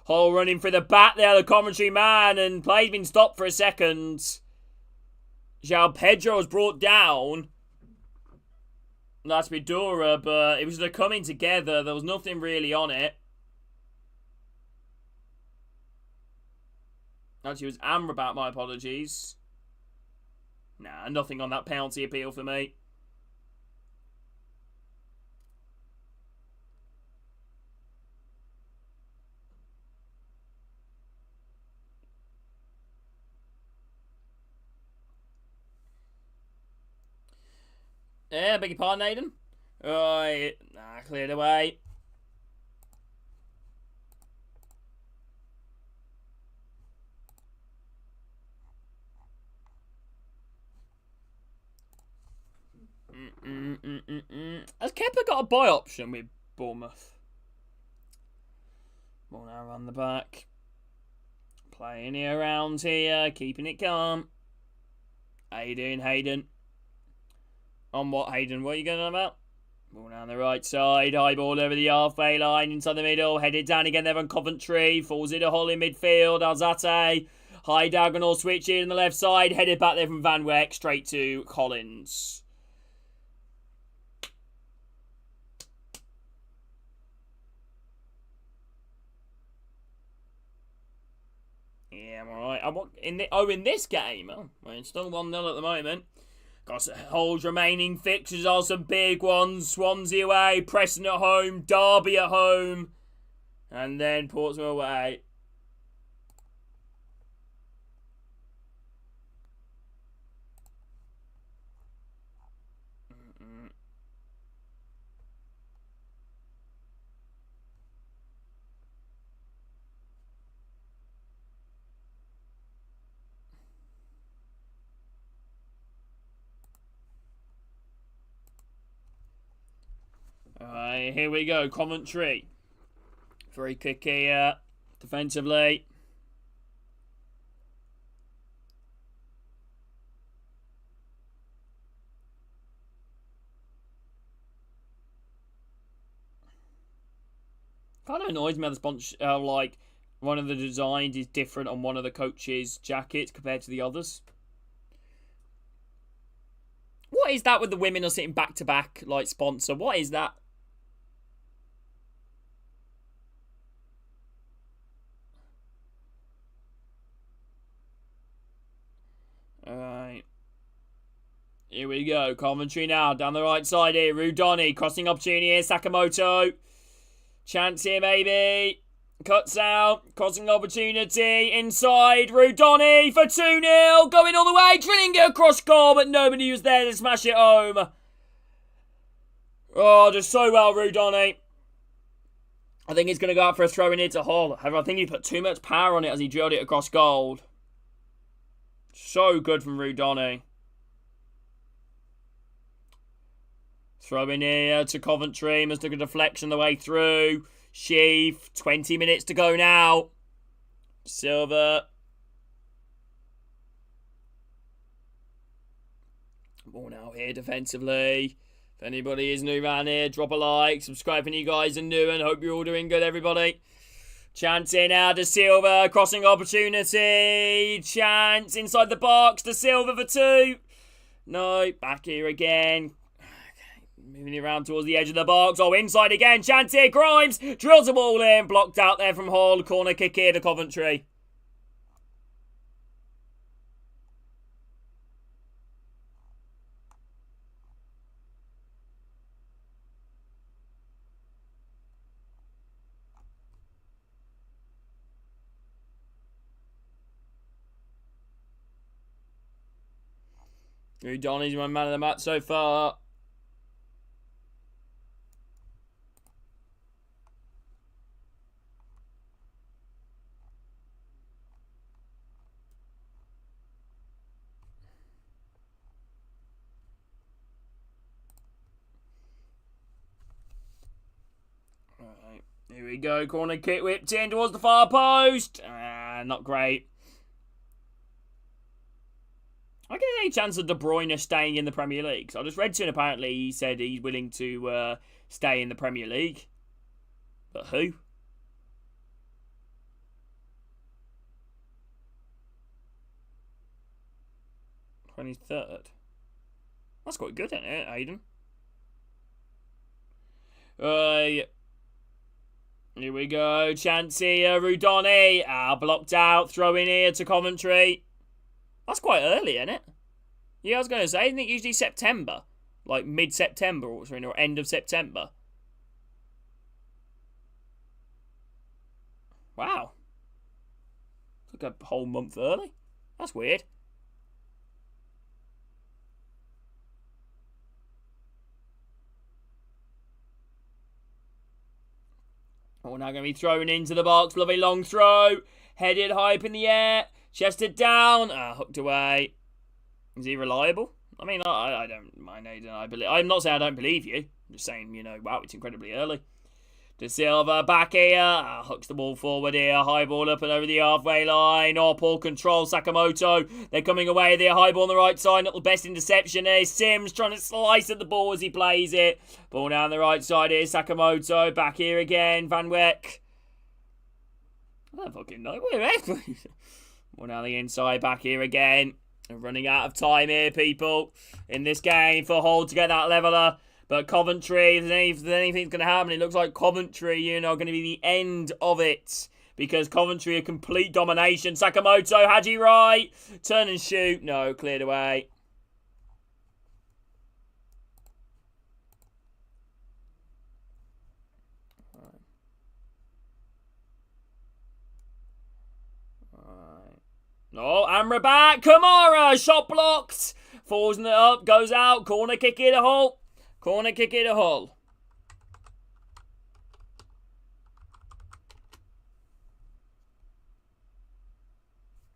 Hull running for the back there, the Coventry man, and play's been stopped for a second. João Pedro was brought down. That's Midura, but it was the coming together. There was nothing really on it. Actually, it was Amrabat, my apologies. Nah, nothing on that penalty appeal for me. Yeah, beg your pardon, Aiden. Right. Cleared away. Has Kepa got a buy option with Bournemouth? Ball now around the back. Playing it around here, keeping it calm. How you doing, Hayden? On what, Hayden? What are you going on about? Ball down the right side, high ball over the halfway line, inside the middle, headed down again there on Coventry, falls into Hull in midfield, Alzate, high diagonal switch in on the left side, headed back there from Van Weck, straight to Collins. Yeah, I'm alright. In this game? Oh, well, it's still 1-0 at the moment. Got Hull's remaining fixtures are some big ones. Swansea away, Preston at home, Derby at home, and then Portsmouth away. Alright, here we go. Coventry. Free kick here. Defensively. Kind of annoys me how the sponsor, like, one of the designs is different on one of the coaches' jackets compared to the others. What is that with the women are sitting back to back, like, sponsor? What is that? Alright. Here we go. Coventry now. Down the right side here. Rudoni. Crossing opportunity here. Sakamoto. Chance here, maybe. Cuts out. Crossing opportunity. Inside. Rudoni for 2-0. Going all the way. Drilling it across goal, but nobody was there to smash it home. Oh, just so well, Rudoni. I think he's going to go out for a throw in here to Hull. I think he put too much power on it as he drilled it across goal. So good from Rudoni. Throw in here to Coventry. Must look a deflection the way through. Sheaf. 20 minutes to go now. Silver. Ball now here defensively. If anybody is new around here, drop a like. Subscribe if you guys are new and hope you're all doing good, everybody. Chance in now to Silva. Crossing opportunity. Chance inside the box to Silva for 2. No. Back here again. Moving it around towards the edge of the box. Oh, inside again. Chance here. Grimes drills the ball in. Blocked out there from Hall. Corner kick here to Coventry. Donny's my man of the match so far. Alright, here we go. Corner kick whipped in towards the far post. Not great. I get any chance of De Bruyne staying in the Premier League. So I just read to him, apparently he said he's willing to stay in the Premier League. But who? $23rd. That's quite good, isn't it, Aiden? Here we go. Chance here. Rudoni. Blocked out. Throw in here to Coventry. That's quite early, isn't it? Yeah, I was going to say, isn't it usually September? Like mid-September or end of September? Wow. Took a whole month early. That's weird. Oh, now going to be thrown into the box. Lovely long throw. Headed high up in the air. Chested down. Hooked away. Is he reliable? I mean, I don't mind Aiden. I'm not saying I don't believe you. I'm just saying, wow, it's incredibly early. De Silva back here. Hooks the ball forward here. High ball up and over the halfway line. Poor control. Sakamoto. They're coming away there. High ball on the right side. Not the best interception here. Sims trying to slice at the ball as he plays it. Ball down the right side here. Sakamoto. Back here again. Van Wyk. I don't fucking know. Ball down the inside. Back here again. We're running out of time here, people. In this game for Hull to get that leveller. But Coventry, if anything's going to happen, it looks like Coventry, going to be the end of it. Because Coventry are complete domination. Sakamoto, Haji right. Turn and shoot. No, cleared away. Oh, Amrabat, Kamara, shot blocked. Falls it up, goes out. Corner kick here to Hull. Corner kick here to Hull.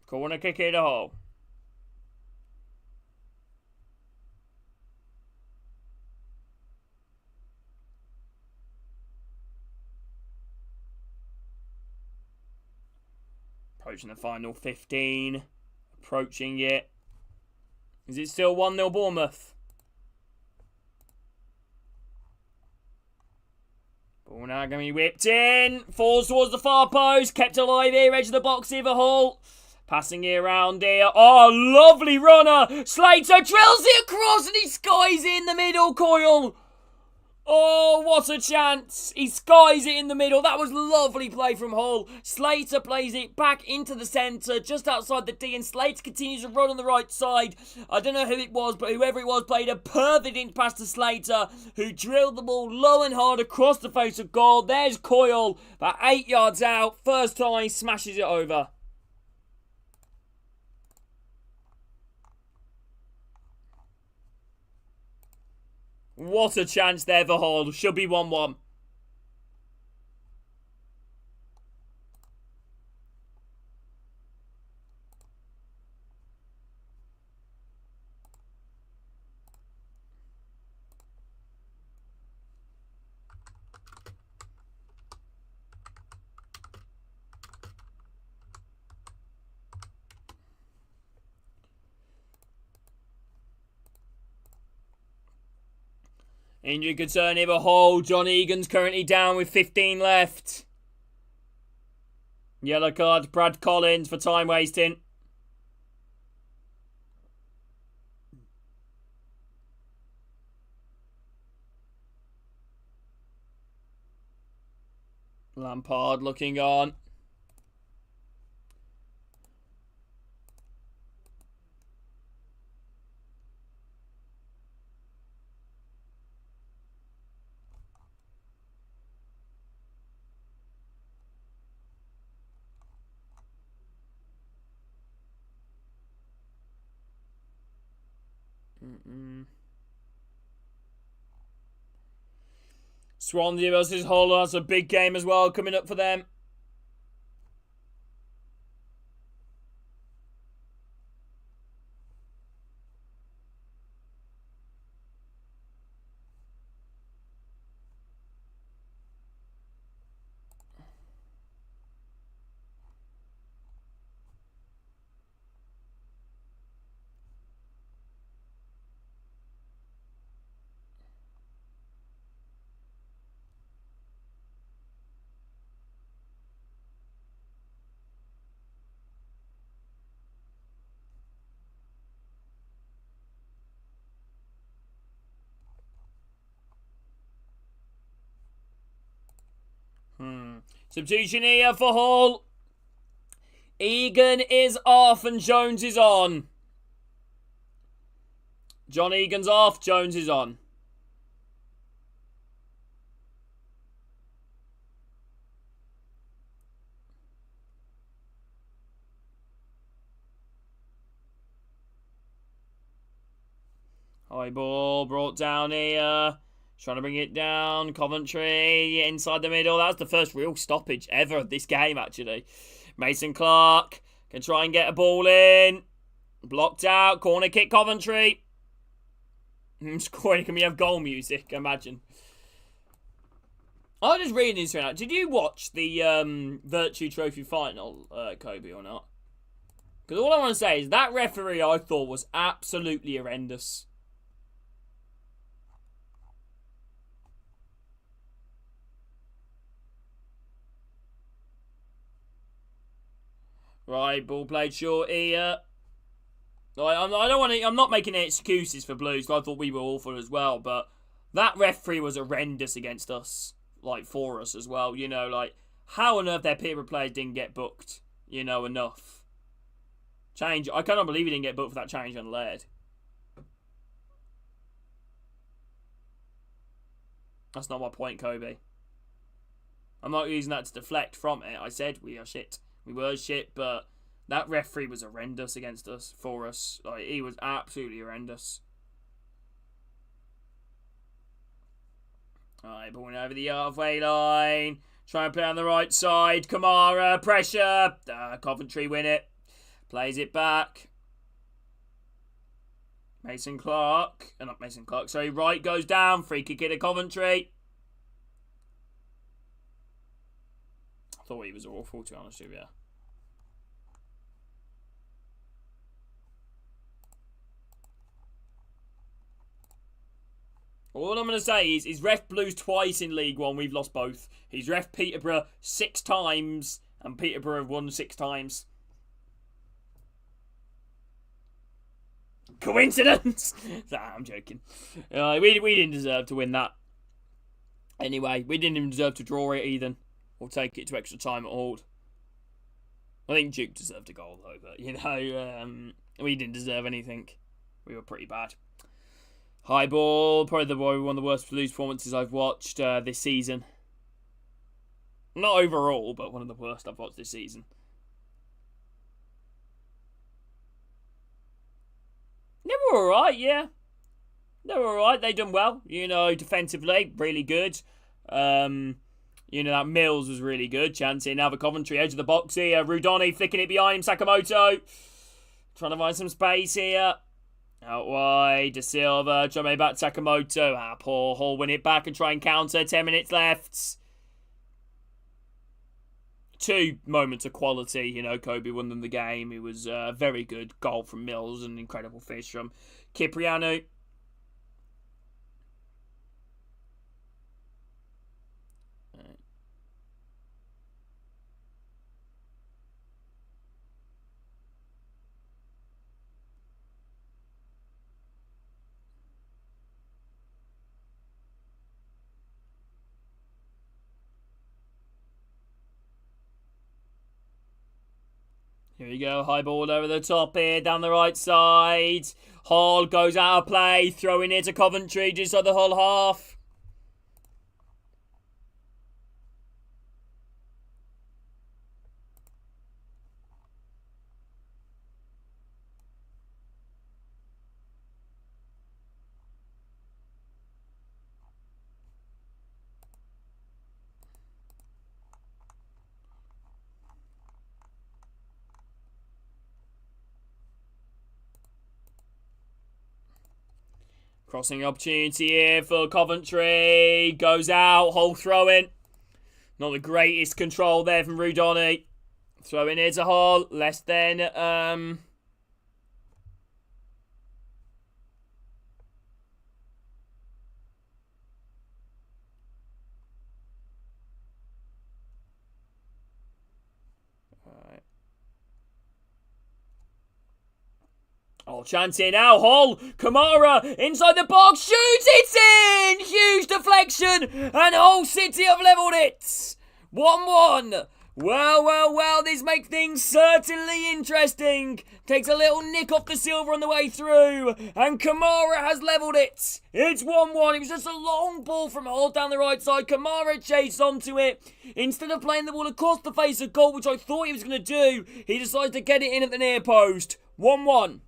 Corner kick here to Hull. Approaching the final 15. Approaching it. Is it still 1-0 Bournemouth? Ball now going to be whipped in. Falls towards the far post. Kept alive here. Edge of the box here for Hull. Passing it around here. Oh, lovely runner. Slater drills it across and he skies it in the middle, Coyle. Oh, what a chance. He skies it in the middle. That was lovely play from Hull. Slater plays it back into the centre, just outside the D, and Slater continues to run on the right side. I don't know who it was, but whoever it was played a perfect in pass to Slater, who drilled the ball low and hard across the face of goal. There's Coyle, about 8 yards out. First time, smashes it over. What a chance there for Hull. Should be 1-1. Injury concern here for Hull. John Egan's currently down with 15 left. Yellow card to Brad Collins for time wasting. Lampard looking on. Swansea versus Hull. That's a big game as well coming up for them. Substitution here for Hull. Egan is off and Jones is on. John Egan's off, Jones is on. High ball brought down here. Trying to bring it down. Coventry inside the middle. That's the first real stoppage ever of this game, actually. Mason Clark can try and get a ball in. Blocked out. Corner kick, Coventry. Scoring. Can we have goal music? Imagine. I was just reading this right now. Did you watch the Virtue Trophy final, Kobe, or not? Because all I want to say is that referee I thought was absolutely horrendous. Right, ball played short here. I'm not making any excuses for Blues. I thought we were awful as well, but that referee was horrendous against us, like for us as well. You know, like how on earth their Peterborough players didn't get booked? You know, enough. Change. I cannot believe he didn't get booked for that change on Laird. That's not my point, Kobe. I'm not using that to deflect from it. I said we are shit. We were shit, but that referee was horrendous against us, for us. Like, he was absolutely horrendous. Alright, ball over the halfway line. Try and play on the right side. Kamara, pressure. Coventry win it. Plays it back. Mason Clark. Not Mason Clark, sorry. Wright goes down. Free kick at Coventry. I thought he was awful, to be honest with you. All I'm going to say is he's ref Blues twice in League One. We've lost both. He's ref Peterborough 6 times, and Peterborough have won 6 times. Coincidence? Nah, I'm joking. We didn't deserve to win that. Anyway, we didn't even deserve to draw it either. Or take it to extra time at all. I think Duke deserved a goal though, but you know, we didn't deserve anything. We were pretty bad. High ball, probably one of the worst Blues performances I've watched this season. Not overall, but one of the worst I've watched this season. They were alright, yeah. They were alright, they done well. You know, defensively, really good. You know, that Mills was really good. Chance here now for Coventry, edge of the box here. Rudoni flicking it behind him. Sakamoto trying to find some space here. Out wide, De Silva, trying to back Sakamoto. Poor Hall win it back and try and counter. 10 minutes left. 2 moments of quality. You know, Kobe won them the game. It was a very good goal from Mills and an incredible fish from Cipriano. Here we go, high ball over the top here, down the right side. Hall goes out of play, throwing it to Coventry, just on the whole half. Crossing opportunity here for Coventry. Goes out. Hull throw-in. Not the greatest control there from Rudoni. Throw-in here to Hull. Less than... Oh, chance here now. Hull. Kamara inside the box. Shoots. It's in. Huge deflection. And Hull City have levelled it. 1-1. Well. This makes things certainly interesting. Takes a little nick off the silver on the way through. And Kamara has levelled it. It's 1-1. It was just a long ball from Hull down the right side. Kamara chased onto it. Instead of playing the ball across the face of goal, which I thought he was going to do, he decided to get it in at the near post. 1-1.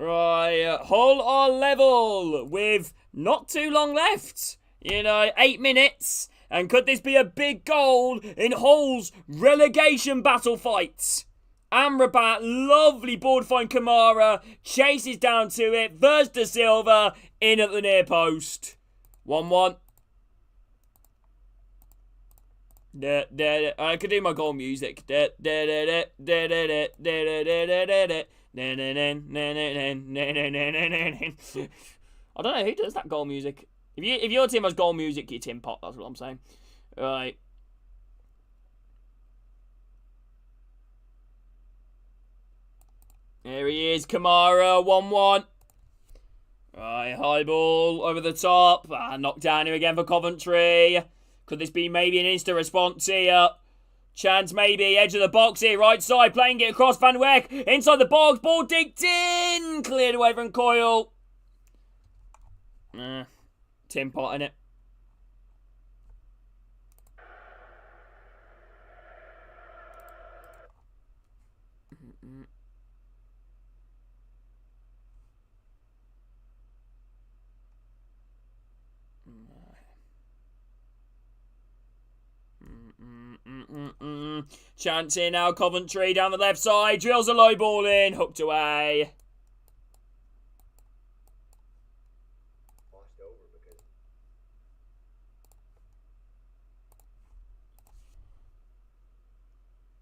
Right, Hull are level with not too long left. 8 minutes. And could this be a big goal in Hull's relegation battle fight? Amrabat, lovely ball to find Kamara, chases down to it, Vers de Silva, in at the near post. 1-1. I could do my goal music. I don't know who does that goal music. If your team has goal music, you're Tim Pot, that's what I'm saying. Right. There he is, Kamara, 1-1. Right, high ball over the top. Knocked down here again for Coventry. Could this be maybe an instant response here? Chance maybe, edge of the box here, right side, playing it across Van Weck. Inside the box, ball digged in. Cleared away from Coyle. Tim Pot in it. Chance here now, Coventry down the left side, drills a low ball in, hooked away.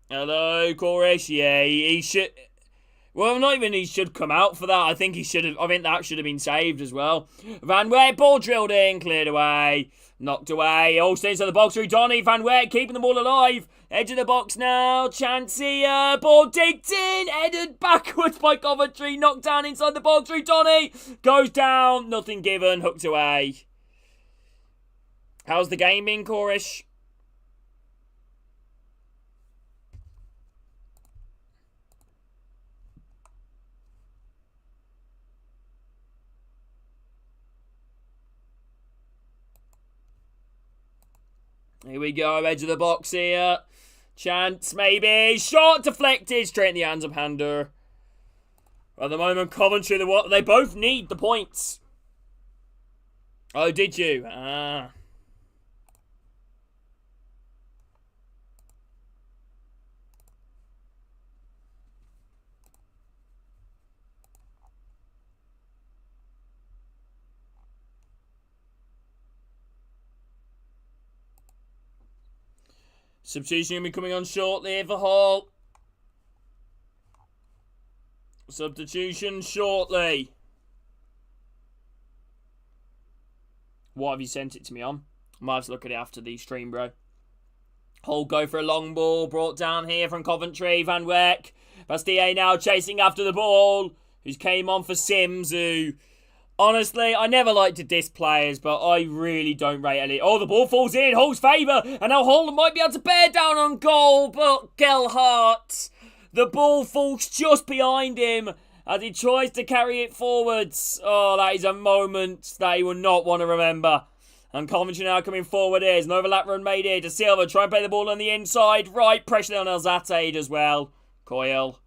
Hello, Chorus. Yeah, he should. Well, not even he should come out for that. I think he should have. I think that should have been saved as well. Van Weck, ball drilled in, cleared away, knocked away. All stays in the box through Donny. Van Weck keeping the ball alive. Edge of the box now. Chance here. Ball digged in, headed backwards by Coventry. Knocked down inside the box through Donny. Goes down. Nothing given. Hooked away. How's the game been, Chorus? Here we go, edge of the box here. Chance, maybe. Shot deflected, straight in the hands of Hander. At the moment, Coventry, they both need the points. Oh, did you? Substitution going to be coming on shortly for Hull. Substitution shortly. What have you sent it to me on? I might have to look at it after the stream, bro. Hull go for a long ball. Brought down here from Coventry. Van Weck. Bastille now chasing after the ball. Who came on for Sims, who... Honestly, I never like to diss players, but I really don't rate any. Oh, the ball falls in. Hull's favour. And now Hull might be able to bear down on goal. But Gelhardt, the ball falls just behind him as he tries to carry it forwards. Oh, that is a moment that he will not want to remember. And Coventry now coming forward here. There's an overlap run made here to Silva. Try and play the ball on the inside. Right, pressure on Elzate as well. Coyle.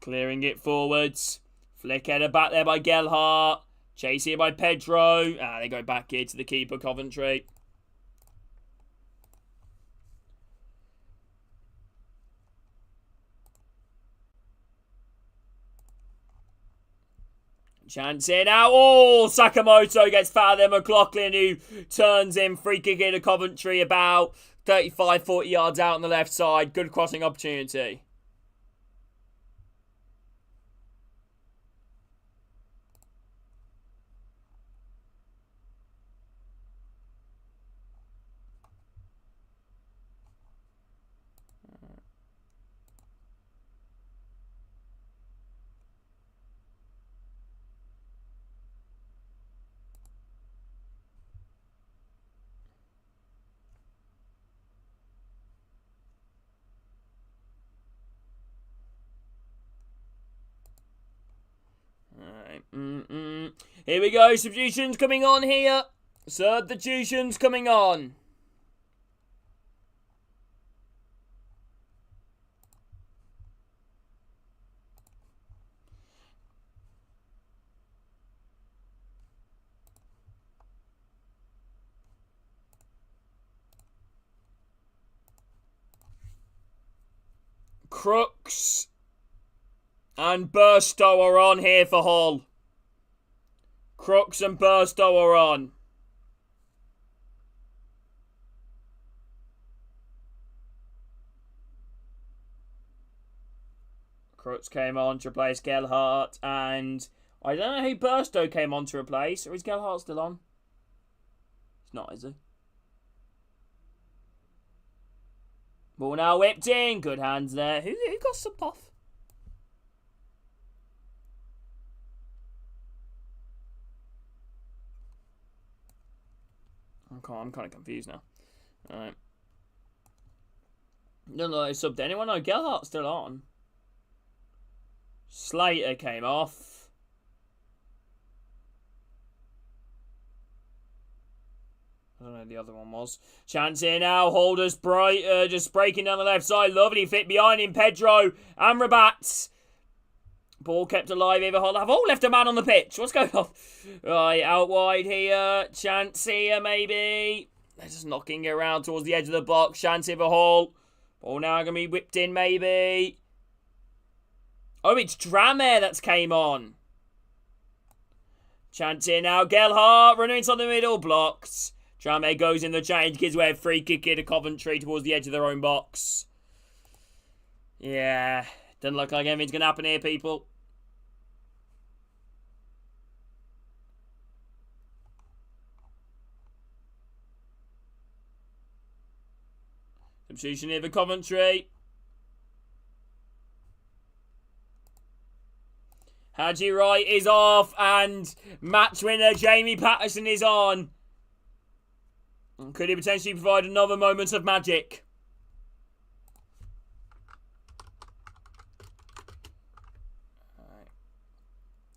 Clearing it forwards. Flick header back there by Gelhardt. Chase here by Pedro. They go back here to the keeper, Coventry. Chance here now. Oh, Sakamoto gets fouled there. McLaughlin, who turns in. Free kick here to Coventry about 35, 40 yards out on the left side. Good crossing opportunity. Here we go. Substitutions coming on here. Substitutions coming on. Crooks and Burstow are on here for Hull. Crooks and Burstow are on. Crooks came on to replace Gelhardt, and I don't know who Burstow came on to replace. Or is Gelhardt still on? He's not, is he? Ball now whipped in. Good hands there. Who got some puff? I'm kind of confused now. Alright. No, they subbed anyone. No, Gelhardt's still on. Slater came off. I don't know who the other one was. Chance here now. Holders bright, just breaking down the left side. Lovely fit behind him. Pedro and Rabats. Ball kept alive. Have all left a man on the pitch. What's going on? Right, out wide here. Chance here, maybe. They're just knocking it around towards the edge of the box. Chance here for Hall. Ball now going to be whipped in, maybe. Oh, it's Dramer that's came on. Chance here now. Gelhardt running into the middle. Blocked. Dramer goes in the change. Gives away a free kick here to Coventry towards the edge of their own box. Yeah. Doesn't look like anything's going to happen here, people. Substitution here for Coventry. Haji Wright is off, and match winner Jamie Patterson is on. Could he potentially provide another moment of magic?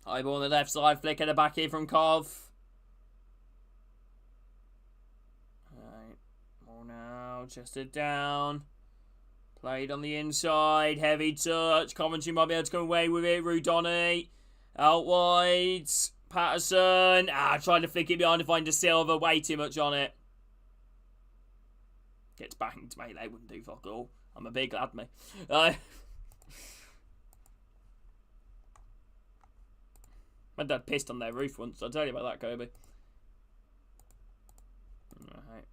High ball on the left side, flick at the back here from Cov. Alright, ball now, chested down. Played on the inside, heavy touch. Coventry might be able to come away with it. Rudoni, out wide. Patterson, trying to flick it behind to find De Silva, way too much on it. Gets banged, mate, they wouldn't do fuck all. I'm a big lad, me. My dad pissed on their roof once. I'll tell you about that, Kobe. Alright.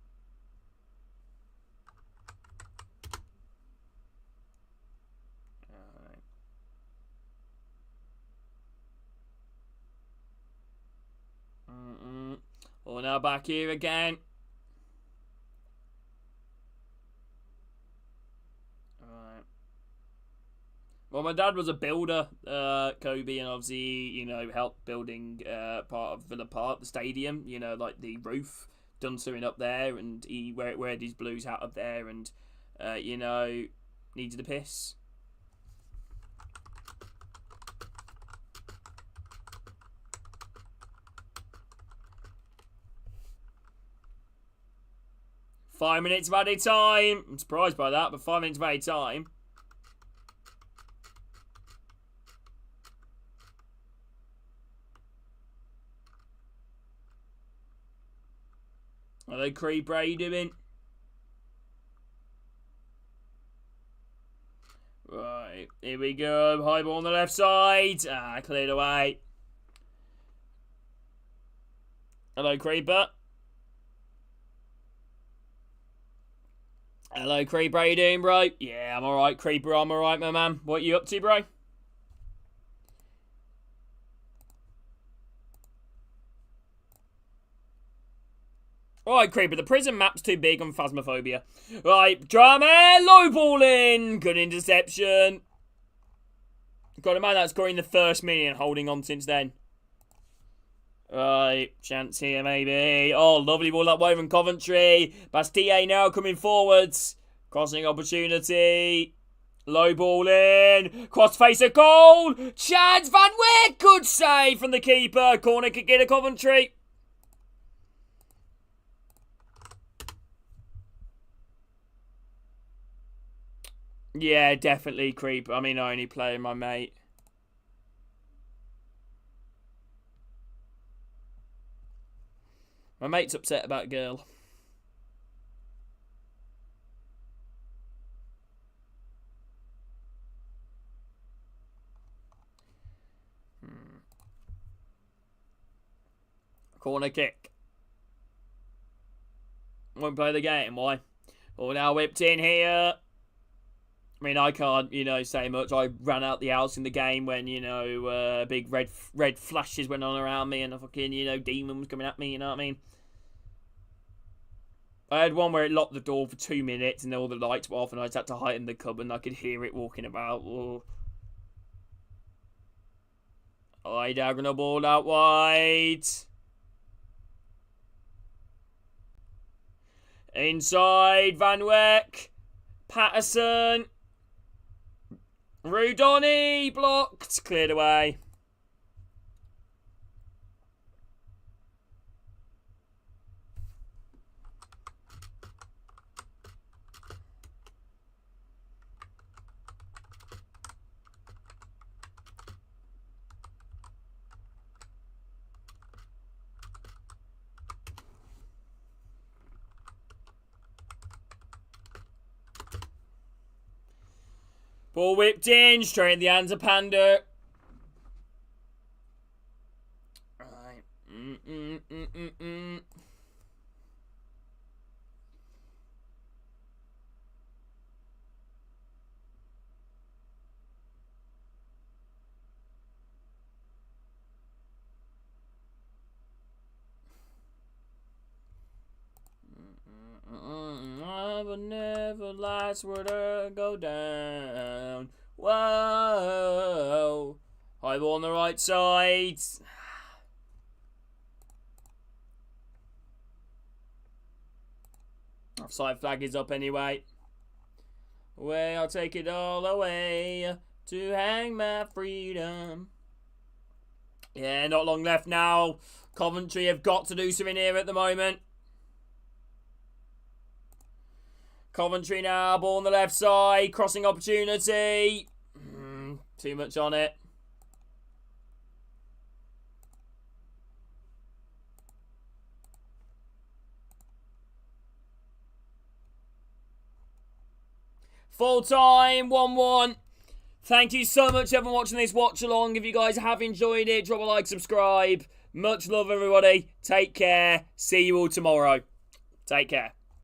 Alright. Oh, now back here again. Well, my dad was a builder, Kobe, and obviously, you know, helped building part of Villa Park, the stadium, you know, like the roof, done something up there, and he wear his Blues hat up there, and, you know, needed a piss. Five minutes of added time. I'm surprised by that, but 5 minutes of added time. Hello, Cree Bray doing? Right, here we go. High ball on the left side. Cleared away. Hello, Creeper. Hello, Creeper. How you doing, bro? Yeah, I'm alright, Creeper. I'm alright, my man. What you up to, bro? Alright, Creeper, the prison map's too big on Phasmophobia. Right, drama, low ball in. Good interception. Got a man that's scoring the first million, holding on since then. Right, chance here maybe. Oh, lovely ball up way from Coventry. Bastille now coming forwards. Crossing opportunity. Low ball in. Cross face a goal. Chance Van Wyck. Good save from the keeper. Corner kick in a Coventry. Yeah, definitely Creep. I mean, I only play my mate. My mate's upset about a girl. Corner kick. Won't play the game. Why? Ball now whipped in here. I mean, I can't, say much. I ran out the house in the game when, big red flashes went on around me and a fucking, demon was coming at me, you know what I mean? I had one where it locked the door for 2 minutes and then all the lights were off and I just had to hide in the cupboard and I could hear it walking about. Oh. I diagonal ball out wide. Inside, Van Wyck. Patterson. Rudoni blocked. Cleared away. Ball whipped in, straight in the hands of Panda. Right. I will never last where to go down. Whoa. High ball on the right side. Offside flag is up anyway. Away, I'll take it all away to hang my freedom. Yeah, not long left now. Coventry have got to do something here at the moment. Coventry now, ball on the left side, crossing opportunity. Too much on it. Full time, 1-1. Thank you so much everyone watching this watch along. If you guys have enjoyed it, drop a like, subscribe. Much love everybody. Take care. See you all tomorrow. Take care.